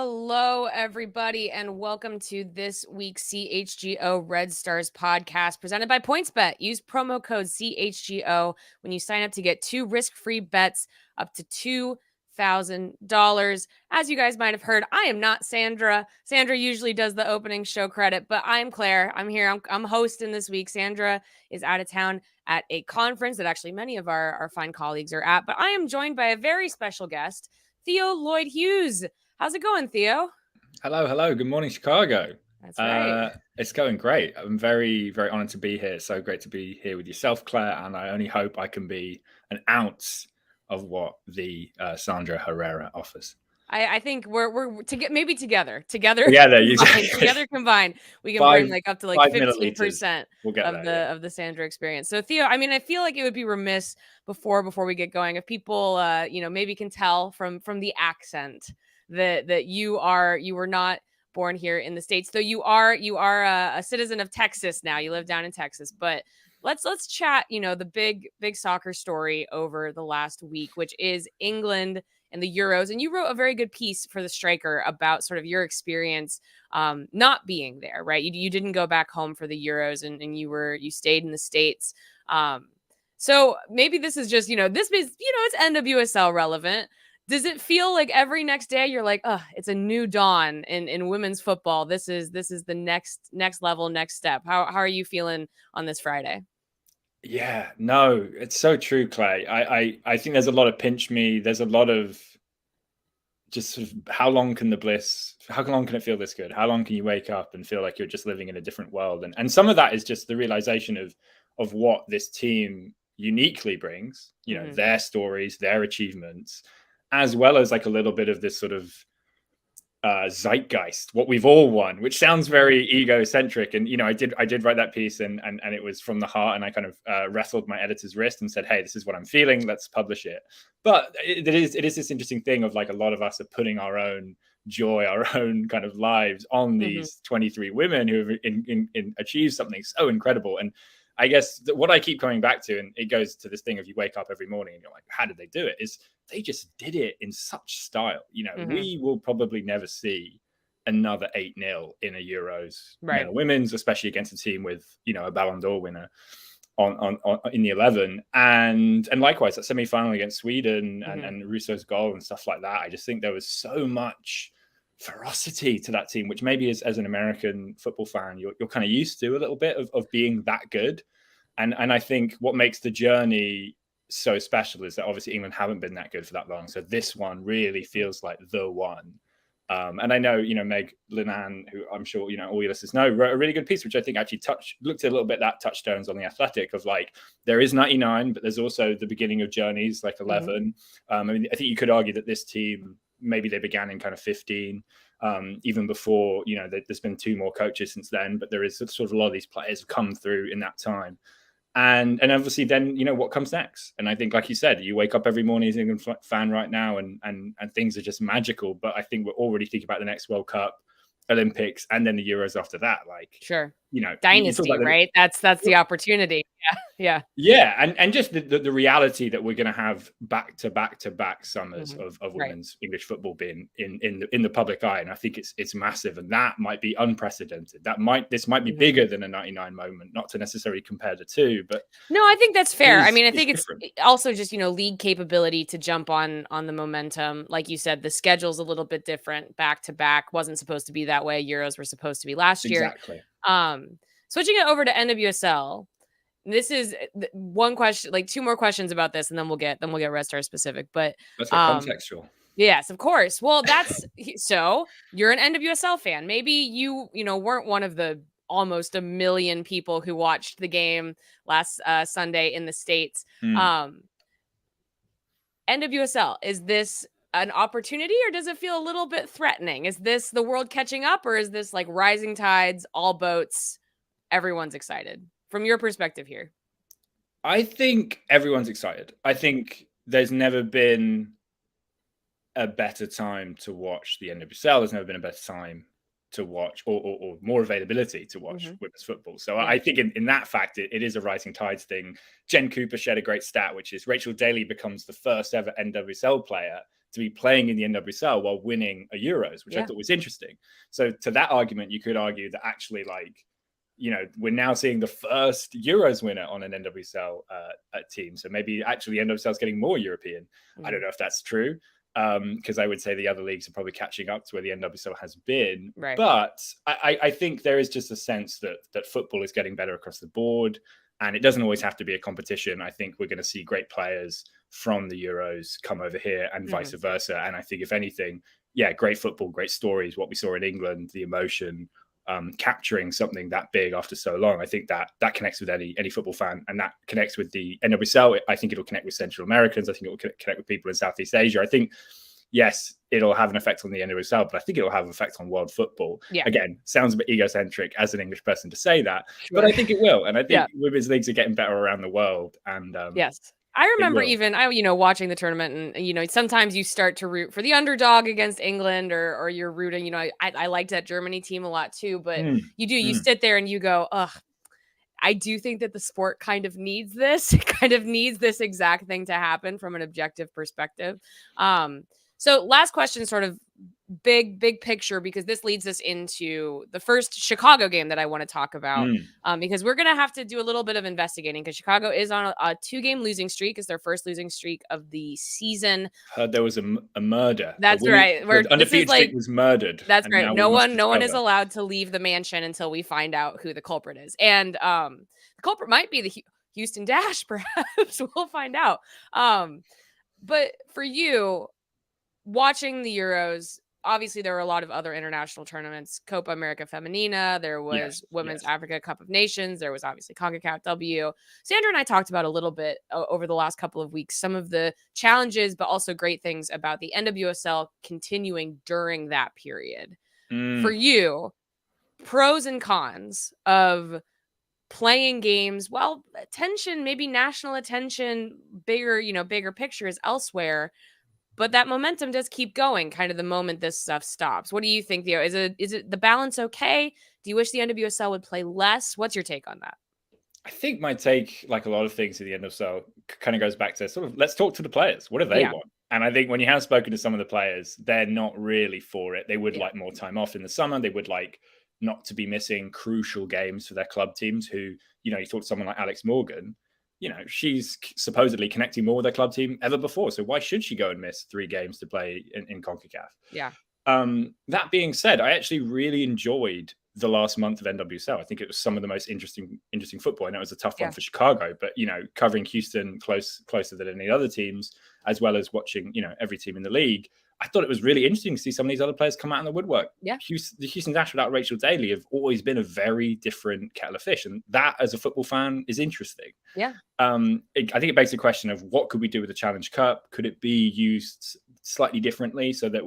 Hello, everybody, and welcome to this week's CHGO Red Stars Podcast presented by PointsBet. Use promo code CHGO when you sign up to get 2 risk-free bets up to $2,000. As you guys might have heard, I am not Sandra. Sandra usually does the opening show credit, but I'm Claire. I'm here. I'm hosting this week. Sandra is out of town at a conference that actually many of our fine colleagues are at, but I am joined by a very special guest, Theo Lloyd-Hughes. How's it going, Theo? Hello. Good morning, Chicago. That's right. It's going great. I'm very, very honored to be here. So great to be here with yourself, Claire. And I only hope I can be an ounce of what the Sandra Herrera offers. I think we're maybe together. Together combined, we can bring up to 15% of the Sandra experience. So Theo, I mean, I feel like it would be remiss before we get going if people maybe can tell from the accent that you were not born here in the States, though you are a citizen of Texas now. You live down in Texas, but let's chat, the big soccer story over the last week, which is England and the Euros. And you wrote a very good piece for the Striker about sort of your experience not being there, right? You didn't go back home for the Euros and you stayed in the States. So maybe this is just, this is, it's NWSL relevant. Does it feel like every next day you're like, oh, it's a new dawn in women's football? This is the next level, next step. How are you feeling on this Friday? Yeah, no, it's so true, Clay. I think there's a lot of pinch me. There's a lot of just sort of how long can it feel this good? How long can you wake up and feel like you're just living in a different world? And some of that is just the realization of what this team uniquely brings, their stories, their achievements, as well as like a little bit of this sort of zeitgeist, what we've all won, which sounds very egocentric. And, I did write that piece and it was from the heart. And I kind of wrestled my editor's wrist and said, hey, this is what I'm feeling. Let's publish it. But it is this interesting thing of like a lot of us are putting our own joy, our own kind of lives on these 23 women who have achieved something so incredible. And I guess what I keep coming back to, and it goes to this thing of you wake up every morning and you're like, how did they do it? Is they just did it in such style. We will probably never see another 8-0 in a Euros, right? Women's, especially against a team with, a Ballon d'Or winner on in the 11. And likewise, that semi-final against Sweden and Russo's goal and stuff like that. I just think there was so much ferocity to that team, which maybe as an American football fan, you're kind of used to a little bit of being that good. And I think what makes the journey so special is that obviously England haven't been that good for that long. So this one really feels like the one. And I know, Meg Linan, who I'm sure, all your listeners know, wrote a really good piece, which I think actually looked a little bit at touchstones on the Athletic of like, there is 99, but there's also the beginning of journeys, like 11. I mean, I think you could argue that this team, maybe they began in kind of 15, even before, there's been 2 more coaches since then, but there is sort of a lot of these players have come through in that time. And obviously then, what comes next? And I think, like you said, you wake up every morning as an England fan right now and things are just magical. But I think we're already thinking about the next World Cup, Olympics, and then the Euros after that. Like, sure. Dynasty, right? That's the opportunity. Yeah. And just the reality that we're going to have back to back summers of women's English football being in the public eye. And I think it's massive, and that might be unprecedented. This might be bigger than a 99 moment, not to necessarily compare the two, but no, I think that's fair. I mean, I think it's also just, league capability to jump on the momentum. Like you said, the schedule's a little bit different back to back. Wasn't supposed to be that way. Euros were supposed to be last year. Exactly. Switching it over to NWSL. This is one question, like 2 more questions about this, and then we'll get Red Star specific. But that's contextual. Yes, of course. Well, that's so you're an NWSL fan. Maybe you weren't one of the almost 1 million people who watched the game last Sunday in the States. NWSL, is this an opportunity or does it feel a little bit threatening? Is this the world catching up, or is this like rising tides, all boats, everyone's excited? From your perspective here. I think everyone's excited. I think there's never been a better time to watch the NWSL. There's never been a better time to watch or more availability to watch women's football. So I think in that fact, it is a rising tides thing. Jen Cooper shared a great stat, which is Rachel Daly becomes the first ever NWSL player to be playing in the NWSL while winning a Euros, which I thought was interesting. So to that argument, you could argue that actually, like, you know, we're now seeing the first Euros winner on an NWSL team. So maybe actually the NWSL is getting more European. I don't know if that's true, because I would say the other leagues are probably catching up to where the NWSL has been. Right. But I think there is just a sense that football is getting better across the board, and it doesn't always have to be a competition. I think we're going to see great players from the Euros come over here and vice versa. And I think if anything, great football, great stories, what we saw in England, the emotion, capturing something that big after so long. I think that connects with any football fan, and that connects with the NWSL. I think it'll connect with Central Americans. I think it will connect with people in Southeast Asia. I think, yes, it'll have an effect on the NWSL, but I think it'll have an effect on world football. Again, sounds a bit egocentric as an English person to say that, but I think it will. And I think women's leagues are getting better around the world. And yes. I remember watching the tournament, and, sometimes you start to root for the underdog against England, or you're rooting, I liked that Germany team a lot too, but you sit there and you go, ugh, I do think that the sport kind of needs this. It kind of needs this exact thing to happen from an objective perspective. So last question, sort of big picture, because this leads us into the first Chicago game that I want to talk about, because we're going to have to do a little bit of investigating, because Chicago is on a 2-game losing streak. It's their first losing streak of the season. Heard there was a murder. That's right. The undefeated streak was murdered. That's right. No one is allowed to leave the mansion until we find out who the culprit is. And the culprit might be the Houston Dash, perhaps. We'll find out. But for you, watching the Euros, obviously there were a lot of other international tournaments. Copa America Femenina, there was Women's Africa Cup of Nations, there was obviously CONCACAF W. Sandra and I talked about a little bit over the last couple of weeks, some of the challenges, but also great things about the NWSL continuing during that period. For you, pros and cons of playing games, well, attention, maybe national attention, bigger pictures elsewhere, but that momentum does keep going kind of the moment this stuff stops. What do you think, Theo? Is it the balance okay? Do you wish the NWSL would play less? What's your take on that? I think my take, like a lot of things in the NWSL, kind of goes back to sort of, let's talk to the players. What do they want? And I think when you have spoken to some of the players, they're not really for it. They would like more time off in the summer. They would like not to be missing crucial games for their club teams who, you talk to someone like Alex Morgan, she's supposedly connecting more with their club team ever before. So why should she go and miss 3 games to play in CONCACAF? Yeah. That being said, I actually really enjoyed the last month of NWSL. I think it was some of the most interesting football. I know it was a tough one for Chicago, but, covering Houston closer than any other teams, as well as watching, every team in the league, I thought it was really interesting to see some of these other players come out in the woodwork. Yeah. The Houston Dash without Rachel Daly have always been a very different kettle of fish. And that, as a football fan, is interesting. Yeah. I think it begs the question of what could we do with the Challenge Cup? Could it be used slightly differently so that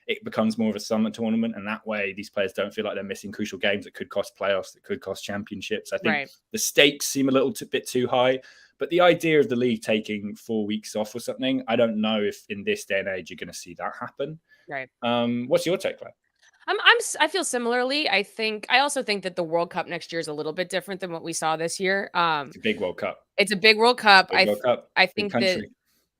it becomes more of a summer tournament? And that way, these players don't feel like they're missing crucial games that could cost playoffs, that could cost championships. I think the stakes seem a little bit too high. But the idea of the league taking 4 weeks off or something, I don't know if in this day and age you're going to see that happen. Right. What's your take, Claire? I feel similarly. I also think that the World Cup next year is a little bit different than what we saw this year. It's a big World Cup. It's a big World Cup. I think that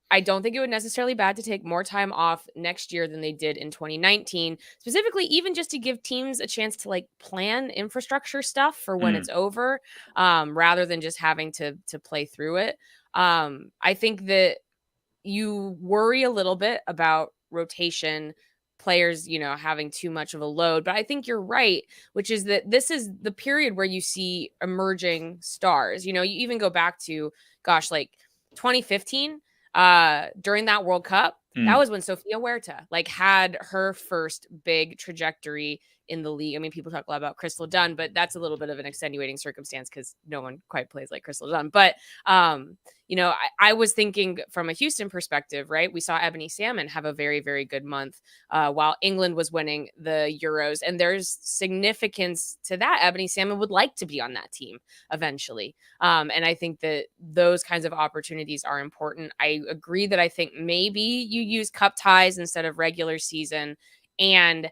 I don't think it would necessarily be bad to take more time off next year than they did in 2019, specifically, even just to give teams a chance to plan infrastructure stuff for when it's over, rather than just having to play through it. I think that you worry a little bit about rotation, players, having too much of a load, but I think you're right, which is that this is the period where you see emerging stars. You even go back to, 2015, during that World Cup, that was when Sofia Huerta had her first big trajectory in the league. I mean, people talk a lot about Crystal Dunn, but that's a little bit of an extenuating circumstance because no one quite plays like Crystal Dunn. But, I was thinking from a Houston perspective, right? We saw Ebony Salmon have a very, very good month while England was winning the Euros. And there's significance to that. Ebony Salmon would like to be on that team eventually. And I think that those kinds of opportunities are important. I agree that I think maybe you use cup ties instead of regular season, and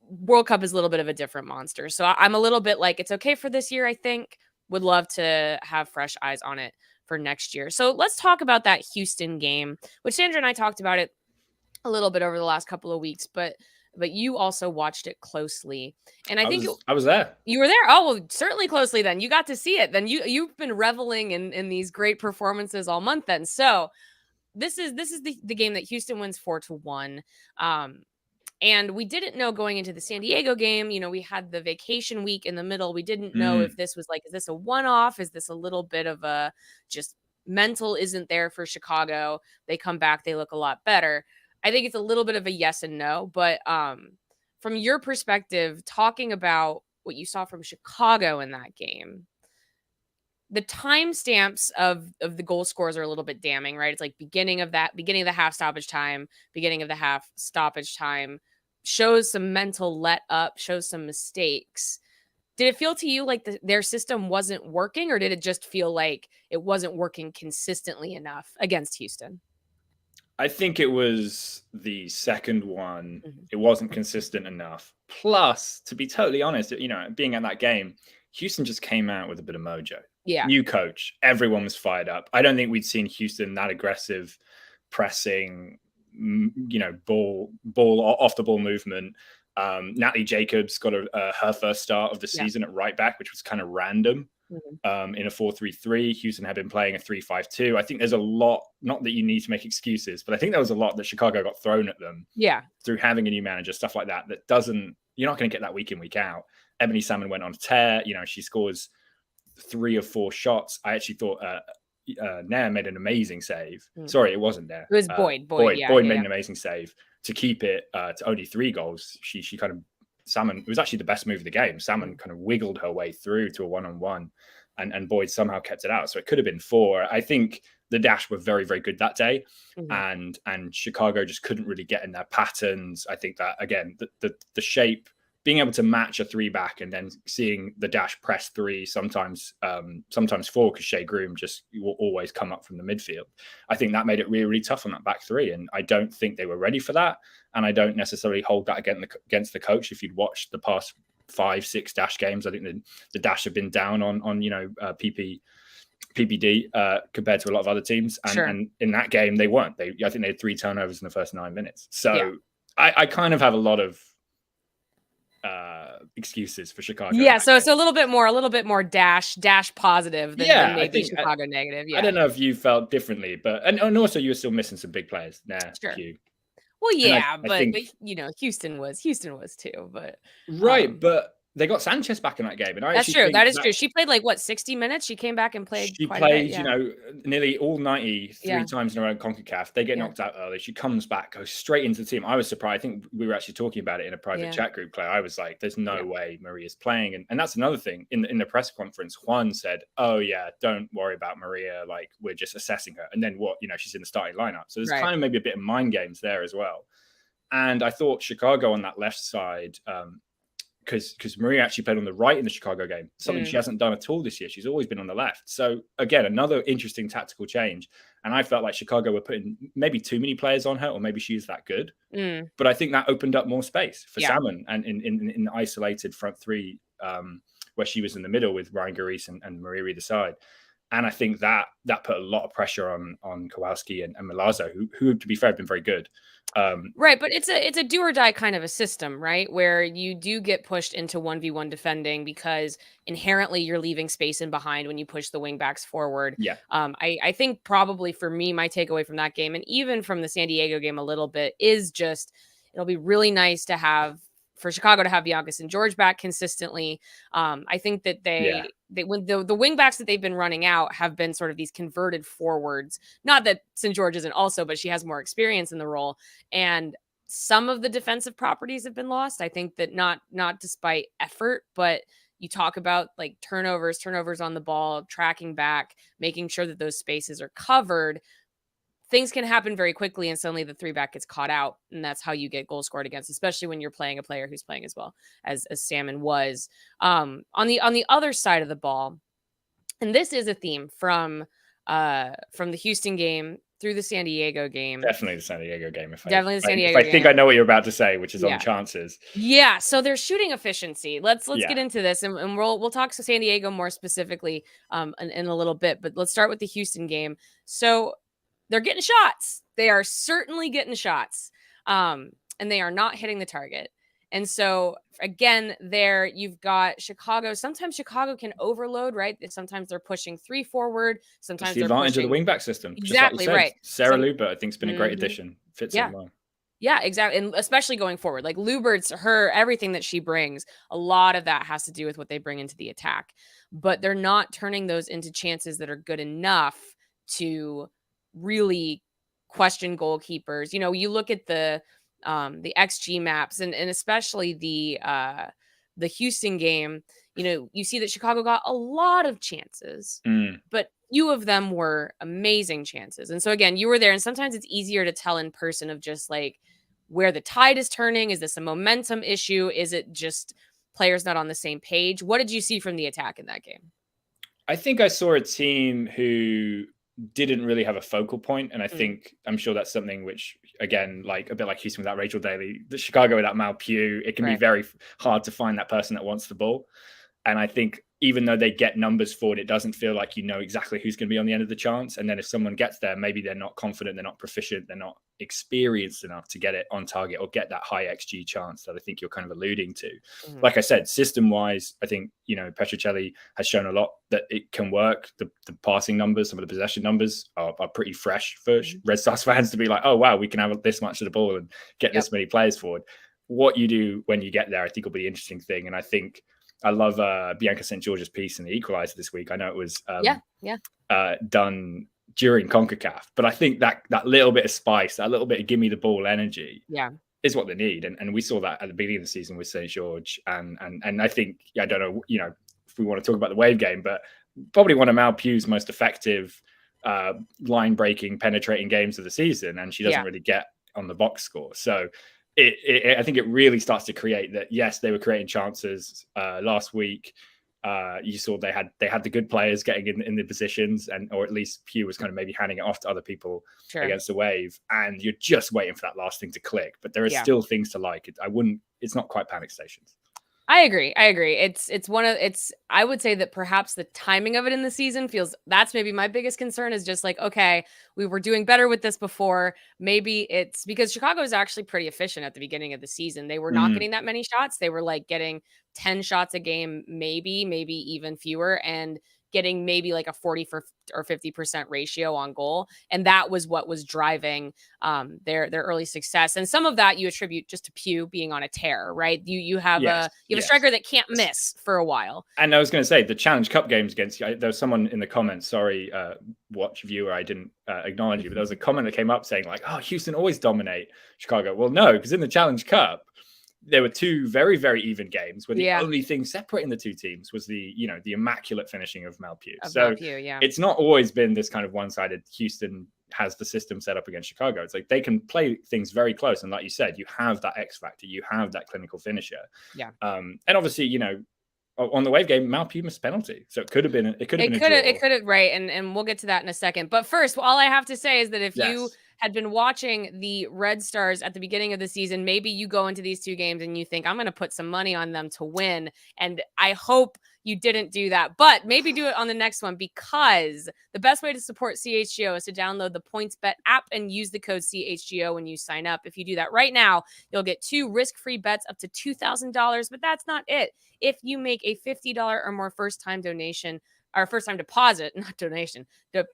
World Cup is a little bit of a different monster. So I'm a little bit it's okay for this year, I think. Would love to have fresh eyes on it for next year. So let's talk about that Houston game, which Sandra and I talked about it a little bit over the last couple of weeks, but you also watched it closely. And I think I was there. You were there? Oh, well, certainly closely then. You got to see it. Then you've been reveling in these great performances all month then. So this is the game that Houston wins 4-1. And we didn't know going into the San Diego game, we had the vacation week in the middle. We didn't know if this was is this a one-off? Is this a little bit of a just mental isn't there for Chicago? They come back, they look a lot better. I think it's a little bit of a yes and no, but from your perspective, talking about what you saw from Chicago in that game, the timestamps of the goal scores are a little bit damning, right? It's like beginning of the half stoppage time, beginning of the half stoppage time, shows some mental let up, shows some mistakes. Did it feel to you like their system wasn't working, or did it just feel like it wasn't working consistently enough against Houston? I think it was the second one. It wasn't consistent enough. Plus, to be totally honest, being at that game, Houston just came out with a bit of mojo. Yeah. New coach. Everyone was fired up. I don't think we'd seen Houston that aggressive, pressing, ball off the ball movement. Natalie Jacobs got her first start of the season at right back, which was kind of random. In a 4-3-3. Houston had been playing a 3-5-2. I think there's a lot, not that you need to make excuses, but I think there was a lot that Chicago got thrown at them. Yeah. Through having a new manager, stuff like that you're not going to get that week in, week out. Ebony Salmon went on a tear. She scores 3 or 4 shots. I actually thought Nair made an amazing save. Sorry, it wasn't Nair. It was Boyd. Boyd made an amazing save to keep it to only 3 goals. She kind of Salmon, it was actually the best move of the game. Salmon kind of wiggled her way through to a 1-on-1 and Boyd somehow kept it out. So it could have been 4. I think the Dash were very, very good that day. And Chicago just couldn't really get in their patterns. I think that, again, the shape, being able to match a 3-back and then seeing the Dash press 3, sometimes 4, because Shea Groom just will always come up from the midfield. I think that made it really, really tough on that back 3. And I don't think they were ready for that. And I don't necessarily hold that against the coach. If you'd watched the past 5-6 Dash games, I think the Dash have been down on PPD compared to a lot of other teams. And in that game, they weren't. I think they had 3 turnovers in the first 9 minutes. So I kind of have a lot of excuses for Chicago. Yeah, so it's a little bit more dash positive than maybe Chicago negative. Yeah, I don't know if you felt differently, but and also you were still missing some big players. Q. Well, yeah, but Houston was too. But right, but they got Sanchez back in that game, and that's true. That is true. She played 60 minutes. She came back and played. She played, nearly all 90 3 times in a row in CONCACAF. They get knocked out early. She comes back, goes straight into the team. I was surprised. I think we were actually talking about it in a private chat group, Claire. I was like, "There's no way Maria's playing," and that's another thing. In the press conference, Juan said, "Oh yeah, don't worry about Maria. Like we're just assessing her." And then what? She's in the starting lineup. So there's kind of maybe a bit of mind games there as well. And I thought Chicago on that left side. Because Maria actually played on the right in the Chicago game, something she hasn't done at all this year. She's always been on the left. So again, another interesting tactical change. And I felt like Chicago were putting maybe too many players on her, or maybe she's that good. But I think that opened up more space for Salmon and in the isolated front 3, where she was in the middle with Ryan Garis and Maria either side. And I think that put a lot of pressure on Kowalski and Milazzo, who to be fair have been very good. Right, but it's a do or die kind of a system, right? Where you do get pushed into 1v1 defending because inherently you're leaving space in behind when you push the wing backs forward. Yeah. I think probably for me, my takeaway from that game, and even from the San Diego game a little bit, is just it'll be really nice to have for Chicago to have Bianca St. George back consistently. I think that they when the wing backs that they've been running out have been sort of these converted forwards. Not that St. George isn't also, but she has more experience in the role. And some of the defensive properties have been lost. I think that not despite effort, but you talk about turnovers on the ball, tracking back, making sure that those spaces are covered. Things can happen very quickly, and suddenly the 3-back gets caught out, and that's how you get goals scored against, especially when you're playing a player who's playing as well as Salmon was. On the other side of the ball, and this is a theme from the Houston game through the San Diego game. Definitely the San Diego game. If I think I know what you're about to say, which is on chances. Yeah. So their shooting efficiency. Let's get into this, and we'll talk to San Diego more specifically in a little bit. But let's start with the Houston game. So they're getting shots. They are certainly getting shots. And they are not hitting the target. And so again, there you've got Chicago. Sometimes Chicago can overload, right? Sometimes they're pushing 3 forward. Sometimes it's the they're advantage pushing of the wingback system. Exactly, just like you said, right. Sarah Luber, I think, has been a great addition. Fits in well. Yeah, exactly. And especially going forward, like Lubert's everything that she brings, a lot of that has to do with what they bring into the attack. But they're not turning those into chances that are good enough to really question goalkeepers. You know, you look at the XG maps and especially the Houston game, you know, you see that Chicago got a lot of chances, but few of them were amazing chances. And so again, you were there, and sometimes it's easier to tell in person of just like where the tide is turning. Is this a momentum issue? Is it just players not on the same page? What did you see from the attack in that game? I think I saw a team who didn't really have a focal point, and I'm sure that's something which, again, like a bit like Houston without Rachel Daly, the Chicago without Mal Pugh, it can be very hard to find that person that wants the ball. And I think even though they get numbers forward, it doesn't feel like you know exactly who's going to be on the end of the chance. And then if someone gets there, maybe they're not confident, they're not proficient, they're not experienced enough to get it on target or get that high XG chance that I think you're kind of alluding to. Like I said, system-wise, I think, you know, Petrocelli has shown a lot that it can work. The passing numbers, some of the possession numbers are pretty fresh for Red Stars fans to be like, oh, wow, we can have this much of the ball and get this many players forward. What you do when you get there, I think will be the interesting thing. And I think I love Bianca St. George's piece in the Equalizer this week. I know it was done during CONCACAF, but I think that little bit of spice, that little bit of give me the ball energy is what they need. And we saw that at the beginning of the season with St. George. And I think, I don't know, you know, if we want to talk about the Wave game, but probably one of Mal Pugh's most effective line-breaking, penetrating games of the season. And she doesn't really get on the box score. So I think it really starts to create that. Yes, they were creating chances last week. You saw they had the good players getting in the positions, or at least Pugh was kind of maybe handing it off to other people against the Wave. And you're just waiting for that last thing to click. But there are still things to like. It's not quite panic stations. I agree. I would say that perhaps the timing of it in the season that's maybe my biggest concern is just like, okay, we were doing better with this before. Maybe it's because Chicago is actually pretty efficient at the beginning of the season. They were not getting that many shots. They were like getting 10 shots a game, maybe even fewer, and getting maybe like a 40 or 50% ratio on goal. And that was what was driving their early success. And some of that you attribute just to Pugh being on a tear, right? You have a striker that can't miss for a while. And I was going to say the Challenge Cup games against, there was someone in the comments, sorry, watch viewer, I didn't acknowledge you, but there was a comment that came up saying like, oh, Houston always dominate Chicago. Well, no, because in the Challenge Cup, there were two very, very even games where the only thing separating the two teams was the immaculate finishing of Mal Pugh. It's not always been this kind of one-sided Houston has the system set up against Chicago. It's like they can play things very close. And like you said, you have that X factor, you have that clinical finisher. Yeah. And obviously, you know, on the Wave game, Mal Pugh missed penalty. So it could have been a draw. Right. And we'll get to that in a second. But first, all I have to say is that if you had been watching the Red Stars at the beginning of the season, maybe you go into these two games and you think, I'm going to put some money on them to win. And I hope you didn't do that, but maybe do it on the next one, because the best way to support CHGO is to download the PointsBet app and use the code CHGO when you sign up. If you do that right now, you'll get 2 risk-free bets up to $2,000, but that's not it. If you make a $50 or more first-time donation, or first-time deposit, not donation,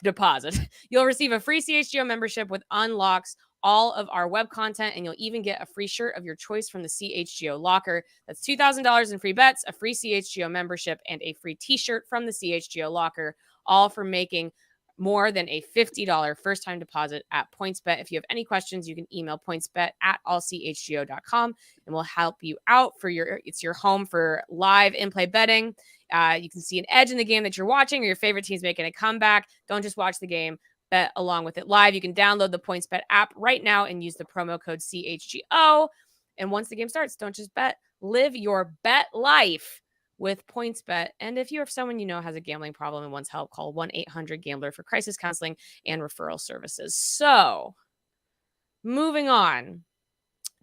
deposit, you'll receive a free CHGO membership with unlocks all of our web content, and you'll even get a free shirt of your choice from the CHGO locker. That's $2,000 in free bets, a free CHGO membership, and a free t-shirt from the CHGO locker, all for making more than a $50 first-time deposit at PointsBet. If you have any questions, you can email pointsbet@allchgo.com, and we'll help you out. It's your home for live in-play betting. You can see an edge in the game that you're watching, or your favorite team's making a comeback. Don't just watch the game, bet along with it live. You can download the PointsBet app right now and use the promo code CHGO. And once the game starts, don't just bet, live your bet life with PointsBet. And if you have someone you know has a gambling problem and wants help, call 1-800-GAMBLER for crisis counseling and referral services. So moving on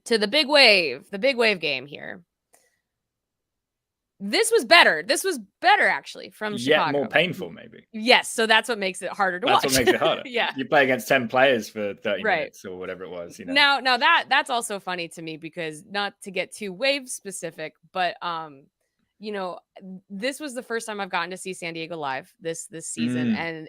to the big wave game here. This was better. This was better, actually, from Chicago. Yet more painful, maybe. Yes, so that's what makes it harder to watch. That's what makes it harder. Yeah. You play against 10 players for 30 minutes or whatever it was. Now that's also funny to me, because not to get too wave specific, but this was the first time I've gotten to see San Diego live this season, and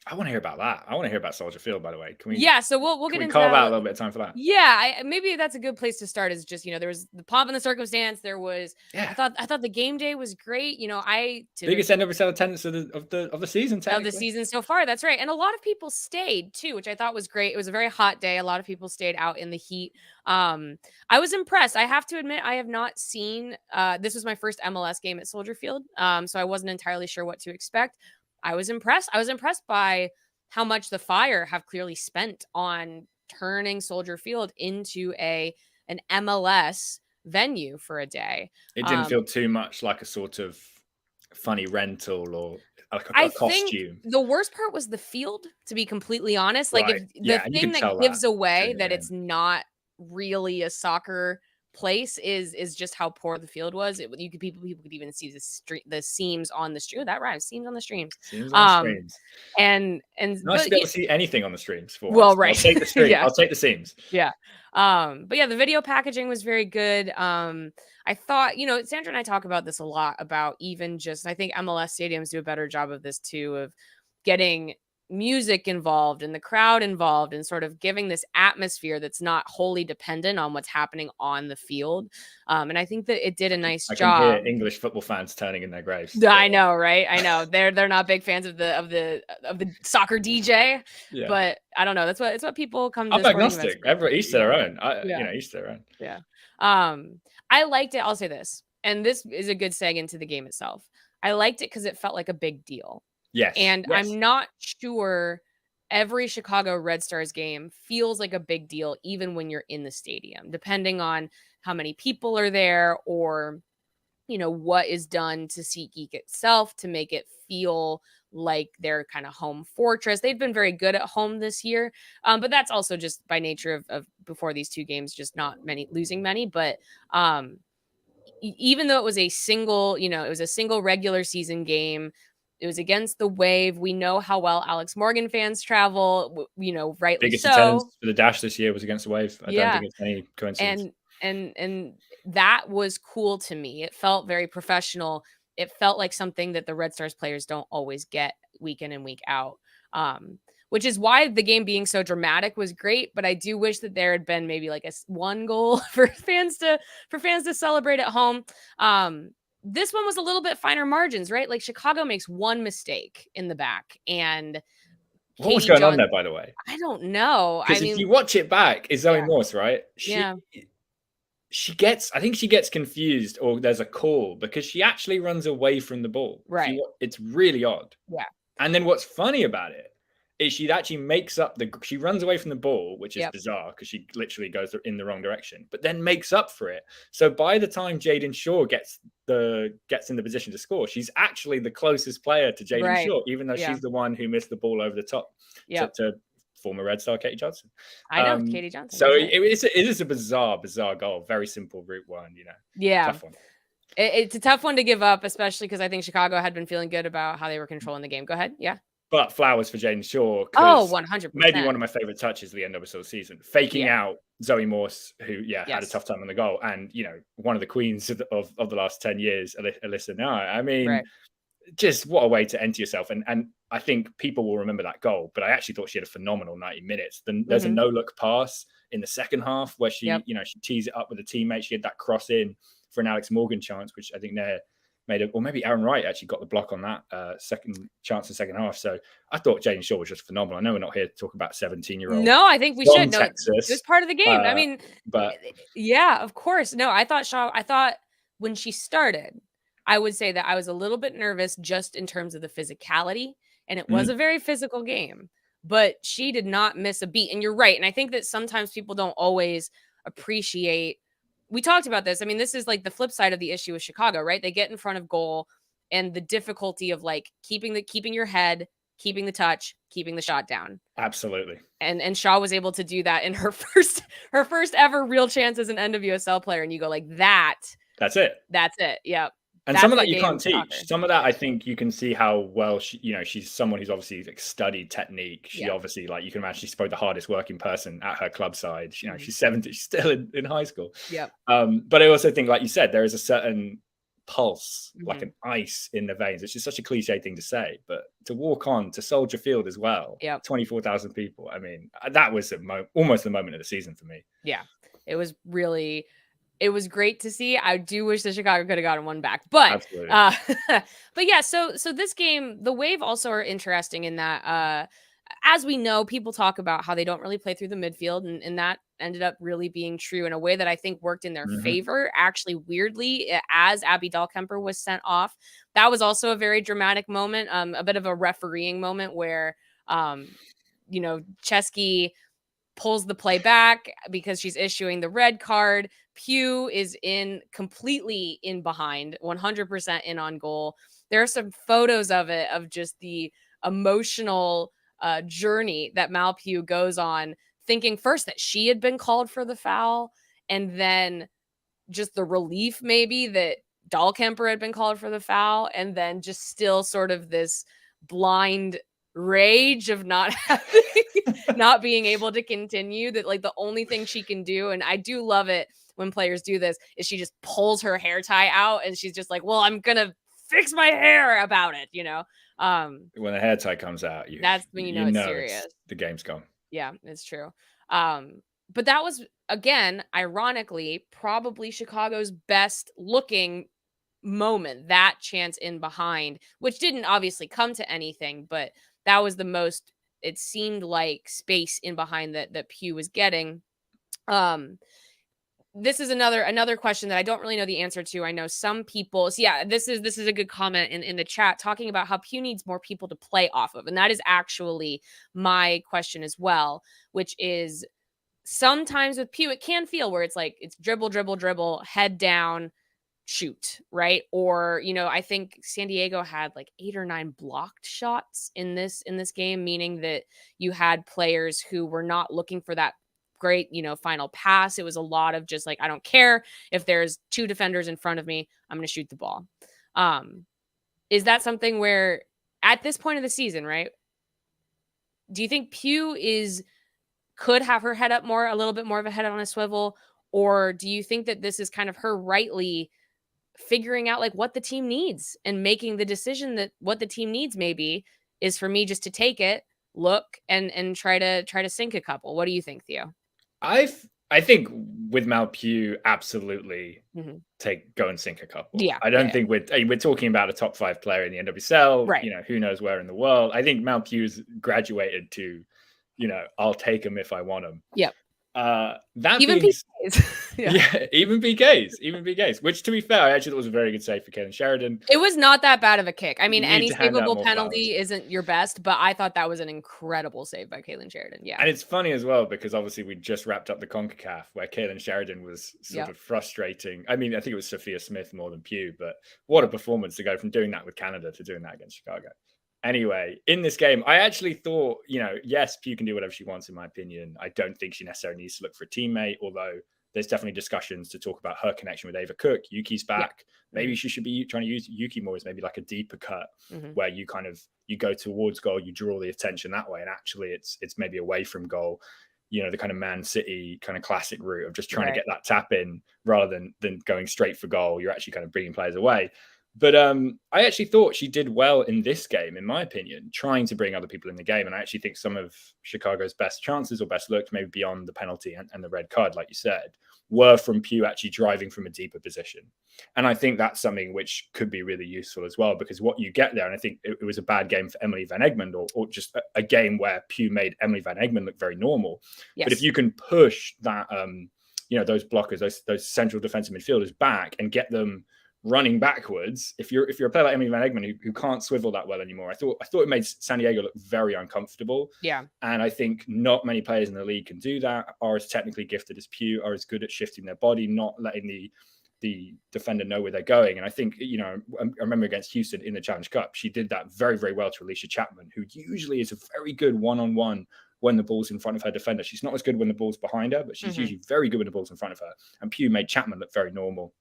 I want to hear about that. I want to hear about Soldier Field, by the way. Can we? Yeah, so we'll get into carve out a little bit of time for that. Yeah, maybe that's a good place to start. Is just there was the pomp and the circumstance. There was I thought the game day was great. Biggest NWSL attendance of the season. Of the season so far. That's right, and a lot of people stayed too, which I thought was great. It was a very hot day. A lot of people stayed out in the heat. I was impressed. I have to admit, I have not seen. This was my first MLS game at Soldier Field, so I wasn't entirely sure what to expect. I was impressed. I was impressed by how much the Fire have clearly spent on turning Soldier Field into an MLS venue for a day. It didn't feel too much like a sort of funny rental or a costume. The worst part was the field, to be completely honest. Like, if the thing that gives away that it's not really a soccer place is just how poor the field was. People could even see the seams on the stream. That rhymes, seams on the streams. Seams on the streams. And nice to be able to see anything on the streams. Right. I'll take the stream. I'll take the seams. Yeah. But yeah, the video packaging was very good. I thought, Sandra and I talk about this a lot, about even just, I think MLS stadiums do a better job of this too, of getting music involved and the crowd involved and sort of giving this atmosphere that's not wholly dependent on what's happening on the field. And I think that it did a nice job. I can hear English football fans turning in their graves. I know, right? I know they're not big fans of the soccer DJ, but I don't know. It's what people come to. I'm agnostic. Each their own. Each their own. Yeah. I liked it. I'll say this, and this is a good seg into the game itself. I liked it because it felt like a big deal. Yes. And I'm not sure every Chicago Red Stars game feels like a big deal, even when you're in the stadium, depending on how many people are there or, what is done to SeatGeek itself to make it feel like their kind of home fortress. They've been very good at home this year. But that's also just by nature of before these two games, just not losing many. But even though it was a single regular season game, it was against the Wave. We know how well Alex Morgan fans travel, rightly biggest so. Attendance for the Dash this year was against the Wave. I don't think it's any coincidence. And that was cool to me. It felt very professional. It felt like something that the Red Stars players don't always get week in and week out, which is why the game being so dramatic was great. But I do wish that there had been maybe like one goal for fans to celebrate at home. This one was a little bit finer margins, right? Like, Chicago makes one mistake in the back, and what was going on there, by the way? I don't know. Because if you watch it back, it's Zoe Morse, right? She gets confused, or there's a call because she actually runs away from the ball. Right. It's really odd. Yeah. And then what's funny about it is she actually she runs away from the ball, which is bizarre because she literally goes in the wrong direction, but then makes up for it. So by the time Jaden Shaw gets in the position to score, she's actually the closest player to Jaden Shaw, even though she's the one who missed the ball over the top to former Red Star Katie Johnson. I know Katie Johnson. So it is a bizarre goal. Very simple route one, tough one. It's a tough one to give up, especially because I think Chicago had been feeling good about how they were controlling the game. Go ahead. Yeah. But flowers for Jaden Shaw. 100%. Maybe one of my favorite touches of the NWSL season. Faking out Zoe Morse, who had a tough time on the goal. And, one of the queens of the last 10 years, Alyssa Nye. I mean, just what a way to enter yourself. And I think people will remember that goal. But I actually thought she had a phenomenal 90 minutes. Then there's a no-look pass in the second half where she tees it up with a teammate. She had that cross in for an Alex Morgan chance, which I think or maybe Arin Wright actually got the block on that second chance in the second half. So I thought Jaden Shaw was just phenomenal. I know we're not here to talk about 17-year-old. No, I think we should. Texas, no, it's part of the game. I mean, but yeah, of course. No, I thought when she started, I would say that I was a little bit nervous just in terms of the physicality, and it was a very physical game, but she did not miss a beat. And you're right. And I think that sometimes people don't always appreciate. We talked about this. I mean, this is like the flip side of the issue with Chicago, right? They get in front of goal and the difficulty of like keeping your head, keeping the touch, keeping the shot down. Absolutely. And Shaw was able to do that in her first ever real chance as an NWSL player. And you go like that. That's it. Yeah. And some of that you can't teach. Some of that I think you can see how well she, she's someone who's obviously like studied technique. She obviously, like, you can imagine she's probably the hardest working person at her club side. She's 70, she's still in high school. Yep. But I also think, like you said, there is a certain pulse, like an ice in the veins. It's just such a cliche thing to say, but to walk on to Soldier Field as well, 24,000 people. I mean, that was almost the moment of the season for me. Yeah, it was really. It was great to see. I do wish that Chicago could have gotten one back, but but yeah. So this game, the Wave also are interesting in that, as we know, people talk about how they don't really play through the midfield, and that ended up really being true in a way that I think worked in their favor. Actually, weirdly, as Abby Dahlkemper was sent off, that was also a very dramatic moment, a bit of a refereeing moment where, Chesky pulls the play back because she's issuing the red card. Pugh is completely in behind, 100% in on goal. There are some photos of it, of just the emotional journey that Mal Pugh goes on, thinking first that she had been called for the foul, and then just the relief maybe that Dahlkemper had been called for the foul, and then just still sort of this blind rage of not being able to continue, that like the only thing she can do, and I do love it when players do this, is she just pulls her hair tie out and she's just like, well, I'm gonna fix my hair about it, when the hair tie comes out, that's when it's serious. The game's gone. Yeah, it's true. But that was, again, ironically, probably Chicago's best looking moment, that chance in behind, which didn't obviously come to anything, but that was the most, it seemed like, space in behind that Pugh was getting. This is another question that I don't really know the answer to. I know some people, so yeah, this is a good comment in the chat, talking about how Pugh needs more people to play off of. And that is actually my question as well, which is, sometimes with Pugh, it can feel where it's like, it's dribble, dribble, dribble, head down, shoot, right? Or, I think San Diego had like 8 or 9 blocked shots in this game, meaning that you had players who were not looking for that great, final pass. It was a lot of just like, I don't care if there's 2 defenders in front of me, I'm going to shoot the ball. Is that something where at this point of the season, right? Do you think Pugh could have her head up more, a little bit more of a head on a swivel? Or do you think that this is kind of her rightly figuring out like what the team needs and making the decision that what the team needs maybe is for me just to take it, look, and try to sink a couple? What do you think, Theo? I think with Mal Pugh, absolutely go and sink a couple. Yeah, I don't think we're talking about a top 5 player in the NWSL, right? Who knows where in the world. I think Mal Pugh's graduated to, I'll take them if I want them. Yep. That even being, PKs. even PKs, which, to be fair, I actually thought was a very good save for Kaylin Sheridan. It was not that bad of a kick. I mean, any savable penalty isn't your best, but I thought that was an incredible save by Kaylin Sheridan. Yeah. And it's funny as well, because obviously we just wrapped up the CONCACAF where Kaylin Sheridan was sort of frustrating. I mean, I think it was Sophia Smith more than Pugh, but what a performance to go from doing that with Canada to doing that against Chicago. Anyway, in this game, I actually thought, yes, Pugh can do whatever she wants, in my opinion. I don't think she necessarily needs to look for a teammate, although there's definitely discussions to talk about her connection with Ava Cook. Yuki's back. Maybe she should be trying to use Yuki more as maybe like a deeper cut where you go towards goal, you draw the attention that way. And actually it's maybe away from goal, the kind of Man City kind of classic route of just trying to get that tap in rather than going straight for goal. You're actually kind of bringing players away. But I actually thought she did well in this game, in my opinion, trying to bring other people in the game. And I actually think some of Chicago's best chances or best looks, maybe beyond the penalty and the red card, like you said, were from Pugh actually driving from a deeper position. And I think that's something which could be really useful as well, because what you get there, and I think it was a bad game for Emily Van Egmond, or just a game where Pugh made Emily Van Egmond look very normal. Yes. But if you can push that, those blockers, those central defensive midfielders back and get them running backwards, if you're a player like Emily Van Egmond who can't swivel that well anymore, I thought it made San Diego look very uncomfortable. Yeah. And I think not many players in the league can do that, are as technically gifted as Pugh, are as good at shifting their body, not letting the defender know where they're going. And I think, I remember against Houston in the Challenge Cup, she did that very, very well to Alicia Chapman, who usually is a very good one-on-one when the ball's in front of her defender. She's not as good when the ball's behind her, but she's usually very good when the ball's in front of her. And Pugh made Chapman look very normal.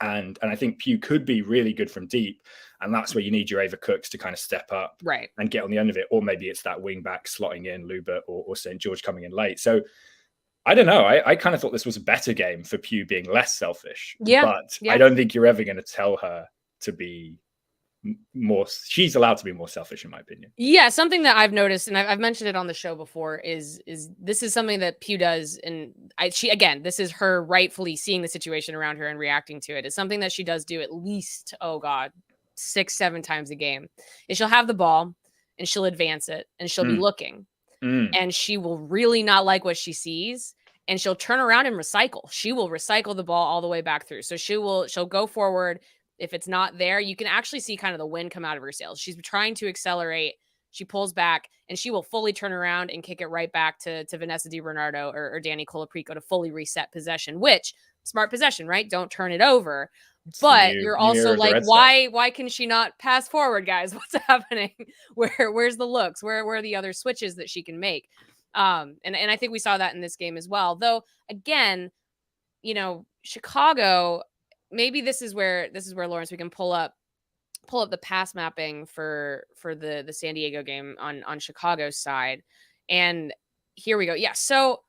And I think Pugh could be really good from deep. And that's where you need your Ava Cooks to kind of step up and get on the end of it. Or maybe it's that wing back slotting in Lubert or St. George coming in late. So I don't know. I kind of thought this was a better game for Pugh being less selfish. But I don't think you're ever going to tell her to be more. She's allowed to be more selfish, in my opinion. Yeah, something that I've noticed, and I've mentioned it on the show before, is this is something that Pugh does, and this is her rightfully seeing the situation around her and reacting to it. It's something that she does do at least 6-7 times a game. Is she'll have the ball and she'll advance it and she'll be looking, and she will really not like what she sees, and she'll turn around and recycle. She will recycle the ball all the way back through. So she'll go forward. If it's not there, you can actually see kind of the wind come out of her sails. She's trying to accelerate. She pulls back, and she will fully turn around and kick it right back to Vanessa DiBernardo or Danny Colaprico to fully reset possession, which smart possession, right? Don't turn it over. But you're also like, why can she not pass forward, guys? What's happening? Where's the looks? Where are the other switches that she can make? And I think we saw that in this game as well. Though, again, Chicago, maybe this is where Lawrence, we can pull up the pass mapping for the San Diego game on Chicago's side. And here we go. Yeah. So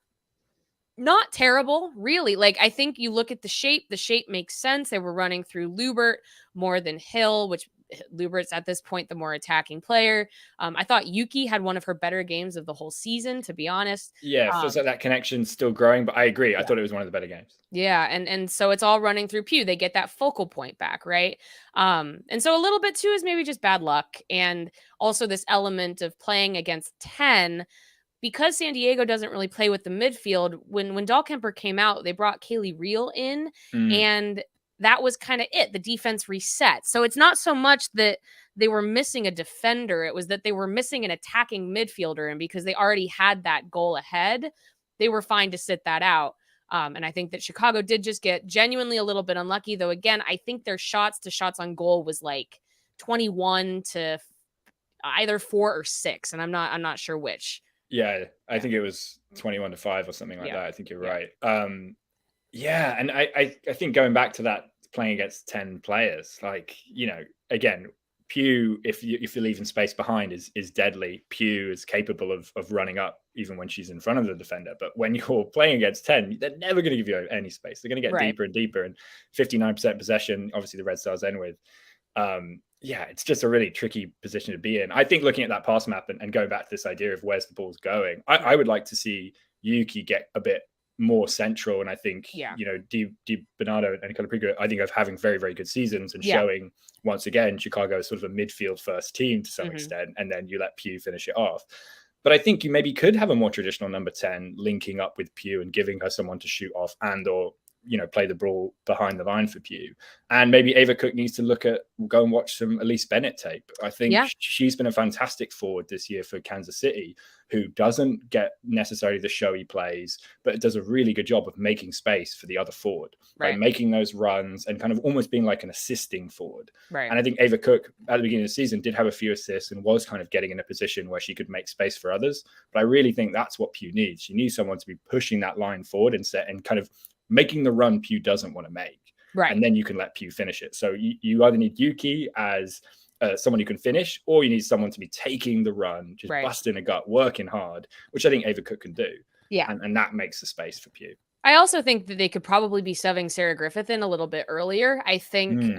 not terrible, really. Like, I think you look at the shape makes sense. They were running through Lubert more than Hill, which Lubert's at this point the more attacking player. I thought Yuki had one of her better games of the whole season, to be honest. Yeah, feels like that connection's still growing, but I agree. I thought it was one of the better games. Yeah, and so it's all running through Pugh. They get that focal point back, right? And so a little bit too is maybe just bad luck, and also this element of playing against 10. Because San Diego doesn't really play with the midfield, when Dahlkemper came out, they brought Kaylee Reel in, and that was kind of it. The defense reset. So it's not so much that they were missing a defender. It was that they were missing an attacking midfielder. And because they already had that goal ahead, they were fine to sit that out. And I think that Chicago did just get genuinely a little bit unlucky, though. Again, I think their shots on goal was like 21 to either 4 or 6. And I'm not sure which. Yeah, I think it was 21-5 or something like that. I think you're right. And I think going back to that, playing against 10 players, like, again, Pugh, if you're leaving space behind, is deadly. Pugh is capable of running up even when she's in front of the defender. But when you're playing against 10, they're never going to give you any space. They're going to get deeper and deeper. And 59% possession, obviously the Red Stars end with. It's just a really tricky position to be in. I think looking at that pass map and going back to this idea of where's the ball's going, I would like to see Yuki get a bit more central. And I think, Di Bernardo and Colaprico, I think, of having very, very good seasons and showing once again, Chicago is sort of a midfield first team to some extent. And then you let Pugh finish it off. But I think you maybe could have a more traditional number 10 linking up with Pugh and giving her someone to shoot off or play the ball behind the line for Pugh. And maybe Ava Cook needs to go and watch some Elise Bennett tape. I think she's been a fantastic forward this year for Kansas City, who doesn't get necessarily the showy plays, but does a really good job of making space for the other forward, by making those runs and kind of almost being like an assisting forward. Right. And I think Ava Cook at the beginning of the season did have a few assists and was kind of getting in a position where she could make space for others. But I really think that's what Pugh needs. She needs someone to be pushing that line forward and kind of making the run Pugh doesn't want to make. Right. And then you can let Pugh finish it. So you either need Yuki as someone who can finish, or you need someone to be taking the run, just busting a gut, working hard, which I think Ava Cook can do. Yeah. And that makes the space for Pugh. I also think that they could probably be subbing Sarah Griffith in a little bit earlier. I think,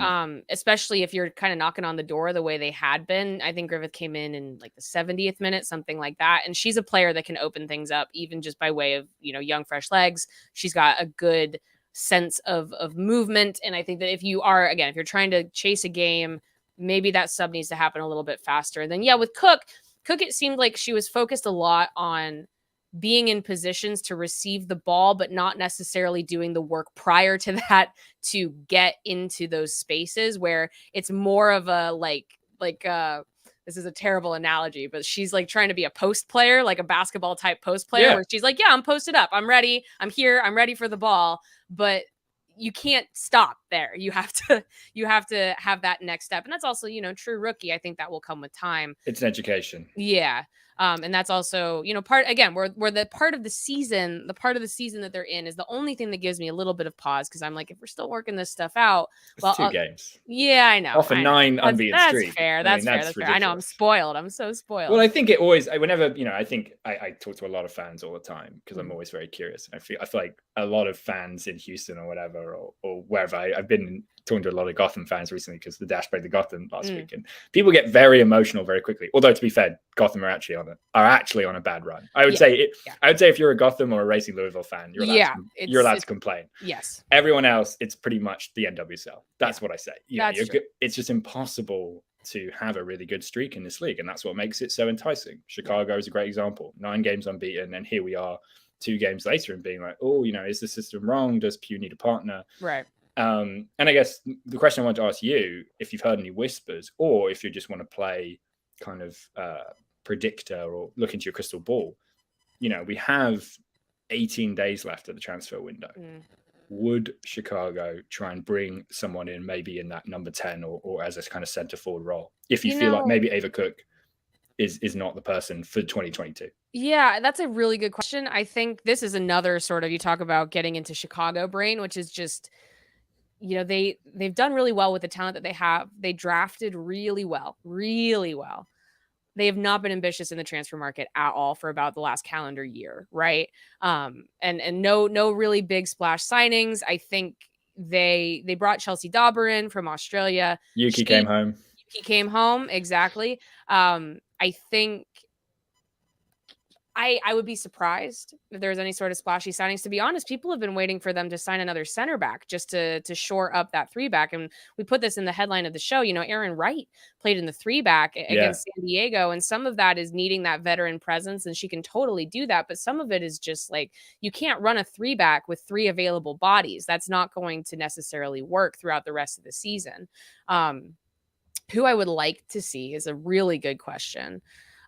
especially if you're kind of knocking on the door the way they had been, I think Griffith came in like the 70th minute, something like that. And she's a player that can open things up, even just by way of, young, fresh legs. She's got a good sense of movement. And I think that if you're trying to chase a game, maybe that sub needs to happen a little bit faster. And then, with Cook, it seemed like she was focused a lot on being in positions to receive the ball, but not necessarily doing the work prior to that to get into those spaces, where it's more of a this is a terrible analogy, but she's like trying to be a post player, like a basketball type post player, where she's like, I'm posted up. I'm ready. I'm here. I'm ready for the ball. But you can't stop there. You have to have that next step. And that's also, true rookie. I think that will come with time. It's an education. Yeah. And that's also, part, again, where the part of the season that they're in is the only thing that gives me a little bit of pause. Cause I'm like, if we're still working this stuff out, it's 2 games. Yeah, I know. Off a 9 unbeaten streak. That's fair. That's fair. I know. I'm spoiled. I'm so spoiled. Well, I think it always, whenever, I think I talk to a lot of fans all the time because I'm always very curious. I feel like a lot of fans in Houston or whatever, or wherever I've been talking to a lot of Gotham fans recently because the Dash played the Gotham last week, and people get very emotional very quickly. Although, to be fair, Gotham are actually on a bad run. I would say if you're a Gotham or a Racing Louisville fan, you're allowed to complain. Yes. Everyone else, it's pretty much the NWSL. That's what I say. It's just impossible to have a really good streak in this league, and that's what makes it so enticing. Chicago is a great example. 9 games unbeaten, and here we are 2 games later and being like, oh, is the system wrong? Does Pew need a partner? Right. And I guess the question I want to ask you, if you've heard any whispers, or if you just want to play kind of predictor or look into your crystal ball, we have 18 days left of the transfer window. Would Chicago try and bring someone in, maybe in that number 10 or as a kind of center forward role, if you feel like maybe Ava Cook is not the person for 2022? Yeah, that's a really good question. I think this is another sort of, you talk about getting into Chicago brain, which is just, they've done really well with the talent that they have. They drafted really well. They have not been ambitious in the transfer market at all for about the last calendar year, right? And no really big splash signings. I think they brought Chelsea Dauber in from Australia. Yuki came home. He came home, exactly. I think I would be surprised if there's any sort of splashy signings. To be honest, people have been waiting for them to sign another center back just to shore up that 3-back. And we put this in the headline of the show. Arin Wright played in the 3-back against San Diego. And some of that is needing that veteran presence, and she can totally do that. But some of it is just like, you can't run a 3-back with 3 available bodies. That's not going to necessarily work throughout the rest of the season. Who I would like to see is a really good question.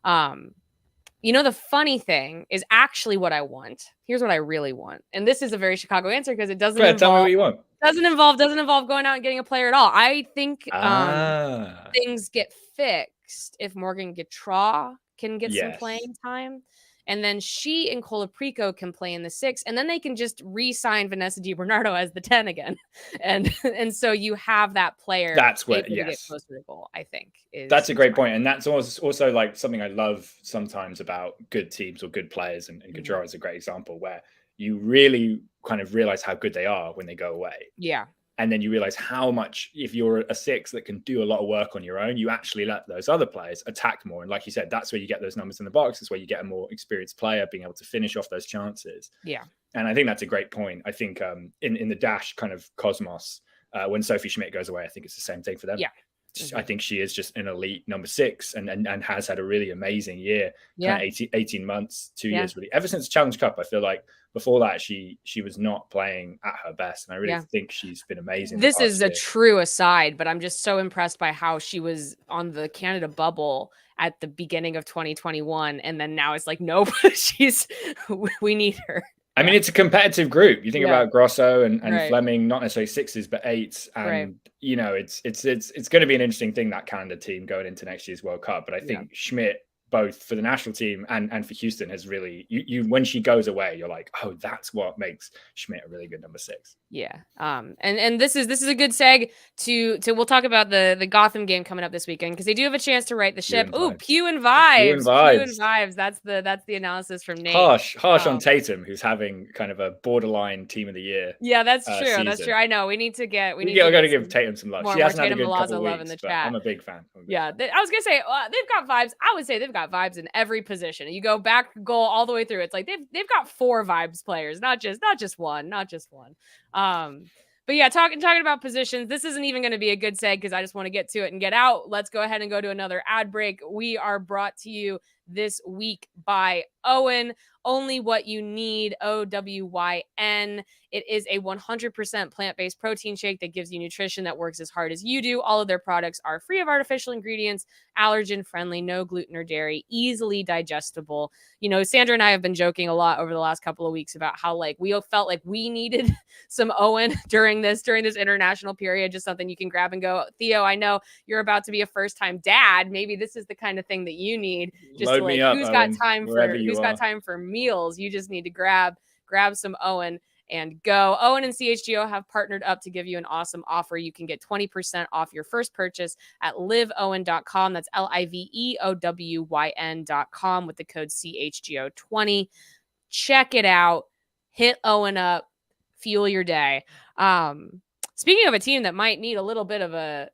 The funny thing is actually what I want. Here's what I really want. And this is a very Chicago answer because it doesn't involve, tell me what you want. Doesn't involve going out and getting a player at all. I think things get fixed if Morgan Gautrat can get some playing time. And then she and Colaprico can play in the 6, and then they can just re-sign Vanessa DiBernardo as the 10 again. And so you have that player. That's what, get closer to the goal, I think. That's a great point. And that's also like something I love sometimes about good teams or good players. And Gautrat is a great example where you really kind of realize how good they are when they go away. Yeah. And then you realize how much, if you're a 6 that can do a lot of work on your own, you actually let those other players attack more. And like you said, that's where you get those numbers in the box. It's where you get a more experienced player being able to finish off those chances. Yeah. And I think that's a great point. I think in the Dash kind of cosmos, when Sophie Schmidt goes away, I think it's the same thing for them. Yeah. I think she is just an elite number 6 and has had a really amazing year. Yeah. 18 months, 2 years, really. Ever since Challenge Cup, I feel like before that, she was not playing at her best. And I really think she's been amazing. This is a true aside, but I'm just so impressed by how she was on the Canada bubble at the beginning of 2021. And then now it's like, nope, we need her. I mean, it's a competitive group. You think about Grosso and Fleming, not necessarily 6s, but 8s. And, it's going to be an interesting thing, that Canada team going into next year's World Cup. But I think Schmidt, both for the national team and for Houston, has really, you when she goes away, you're like, oh, that's what makes Schmidt a really good number 6. Yeah. And this is a good seg to we'll talk about the Gotham game coming up this weekend, because they do have a chance to right the ship. Pew and vibes. Pew and vibes. That's the analysis from Nate. Harsh on Tatum, who's having kind of a borderline team of the year. Yeah, that's true. Season. That's true. I know. We got to give Tatum some love. She hasn't had a good couple love weeks, in the chat. I'm a big fan. I was gonna say they've got vibes. I would say they've got vibes in every position. You go back goal all the way through. It's like they've got 4 vibes players, not just one. But yeah, talking about positions, this isn't even going to be a good seg because I just want to get to it and get out. Let's go ahead and go to another ad break. We are brought to you this week by Owen. Only what you need, OWYN. It is a 100% plant-based protein shake that gives you nutrition that works as hard as you do. All of their products are free of artificial ingredients, allergen-friendly, no gluten or dairy, easily digestible. You know, Sandra and I have been joking a lot over the last couple of weeks about how like we felt like we needed some OWYN during this international period, just something you can grab and go. Theo, I know you're about to be a first-time dad. Maybe this is the kind of thing that you need. Just Load to, like, me up, who's Owen, got time for meals? You just need to grab some OWYN and go. OWYN and CHGO have partnered up to give you an awesome offer. You can get 20% off your first purchase at liveowyn.com. That's LIVEOWYN.com with the code CHGO20. Check it out. Hit OWYN up. Fuel your day. Speaking of a team that might need a little bit of a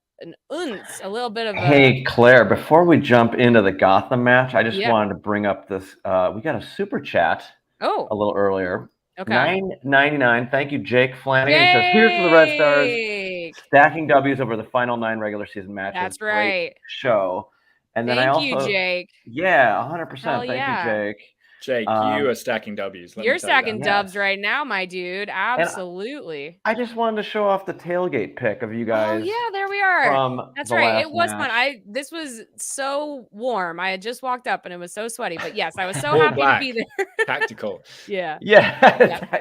little bit of Hey, Claire, before we jump into the Gotham match, I just wanted to bring up this. We got a super chat a little earlier. Okay. $9.99. Thank you, Jake Flanagan. He says, here's to the Red Stars stacking W's over the final 9 regular season matches. That's right. Great show. And then Thank you, Jake. Yeah, 100%. Hell Thank you, Jake. Jake, you are stacking W's. You're stacking dubs right now, my dude. Absolutely. I just wanted to show off the tailgate pic of you guys. Oh, yeah, there we are. That's right. It was match. fun. This was so warm. I had just walked up and it was so sweaty. But yes, I was so happy to be there. Tactical. Yeah. Yeah,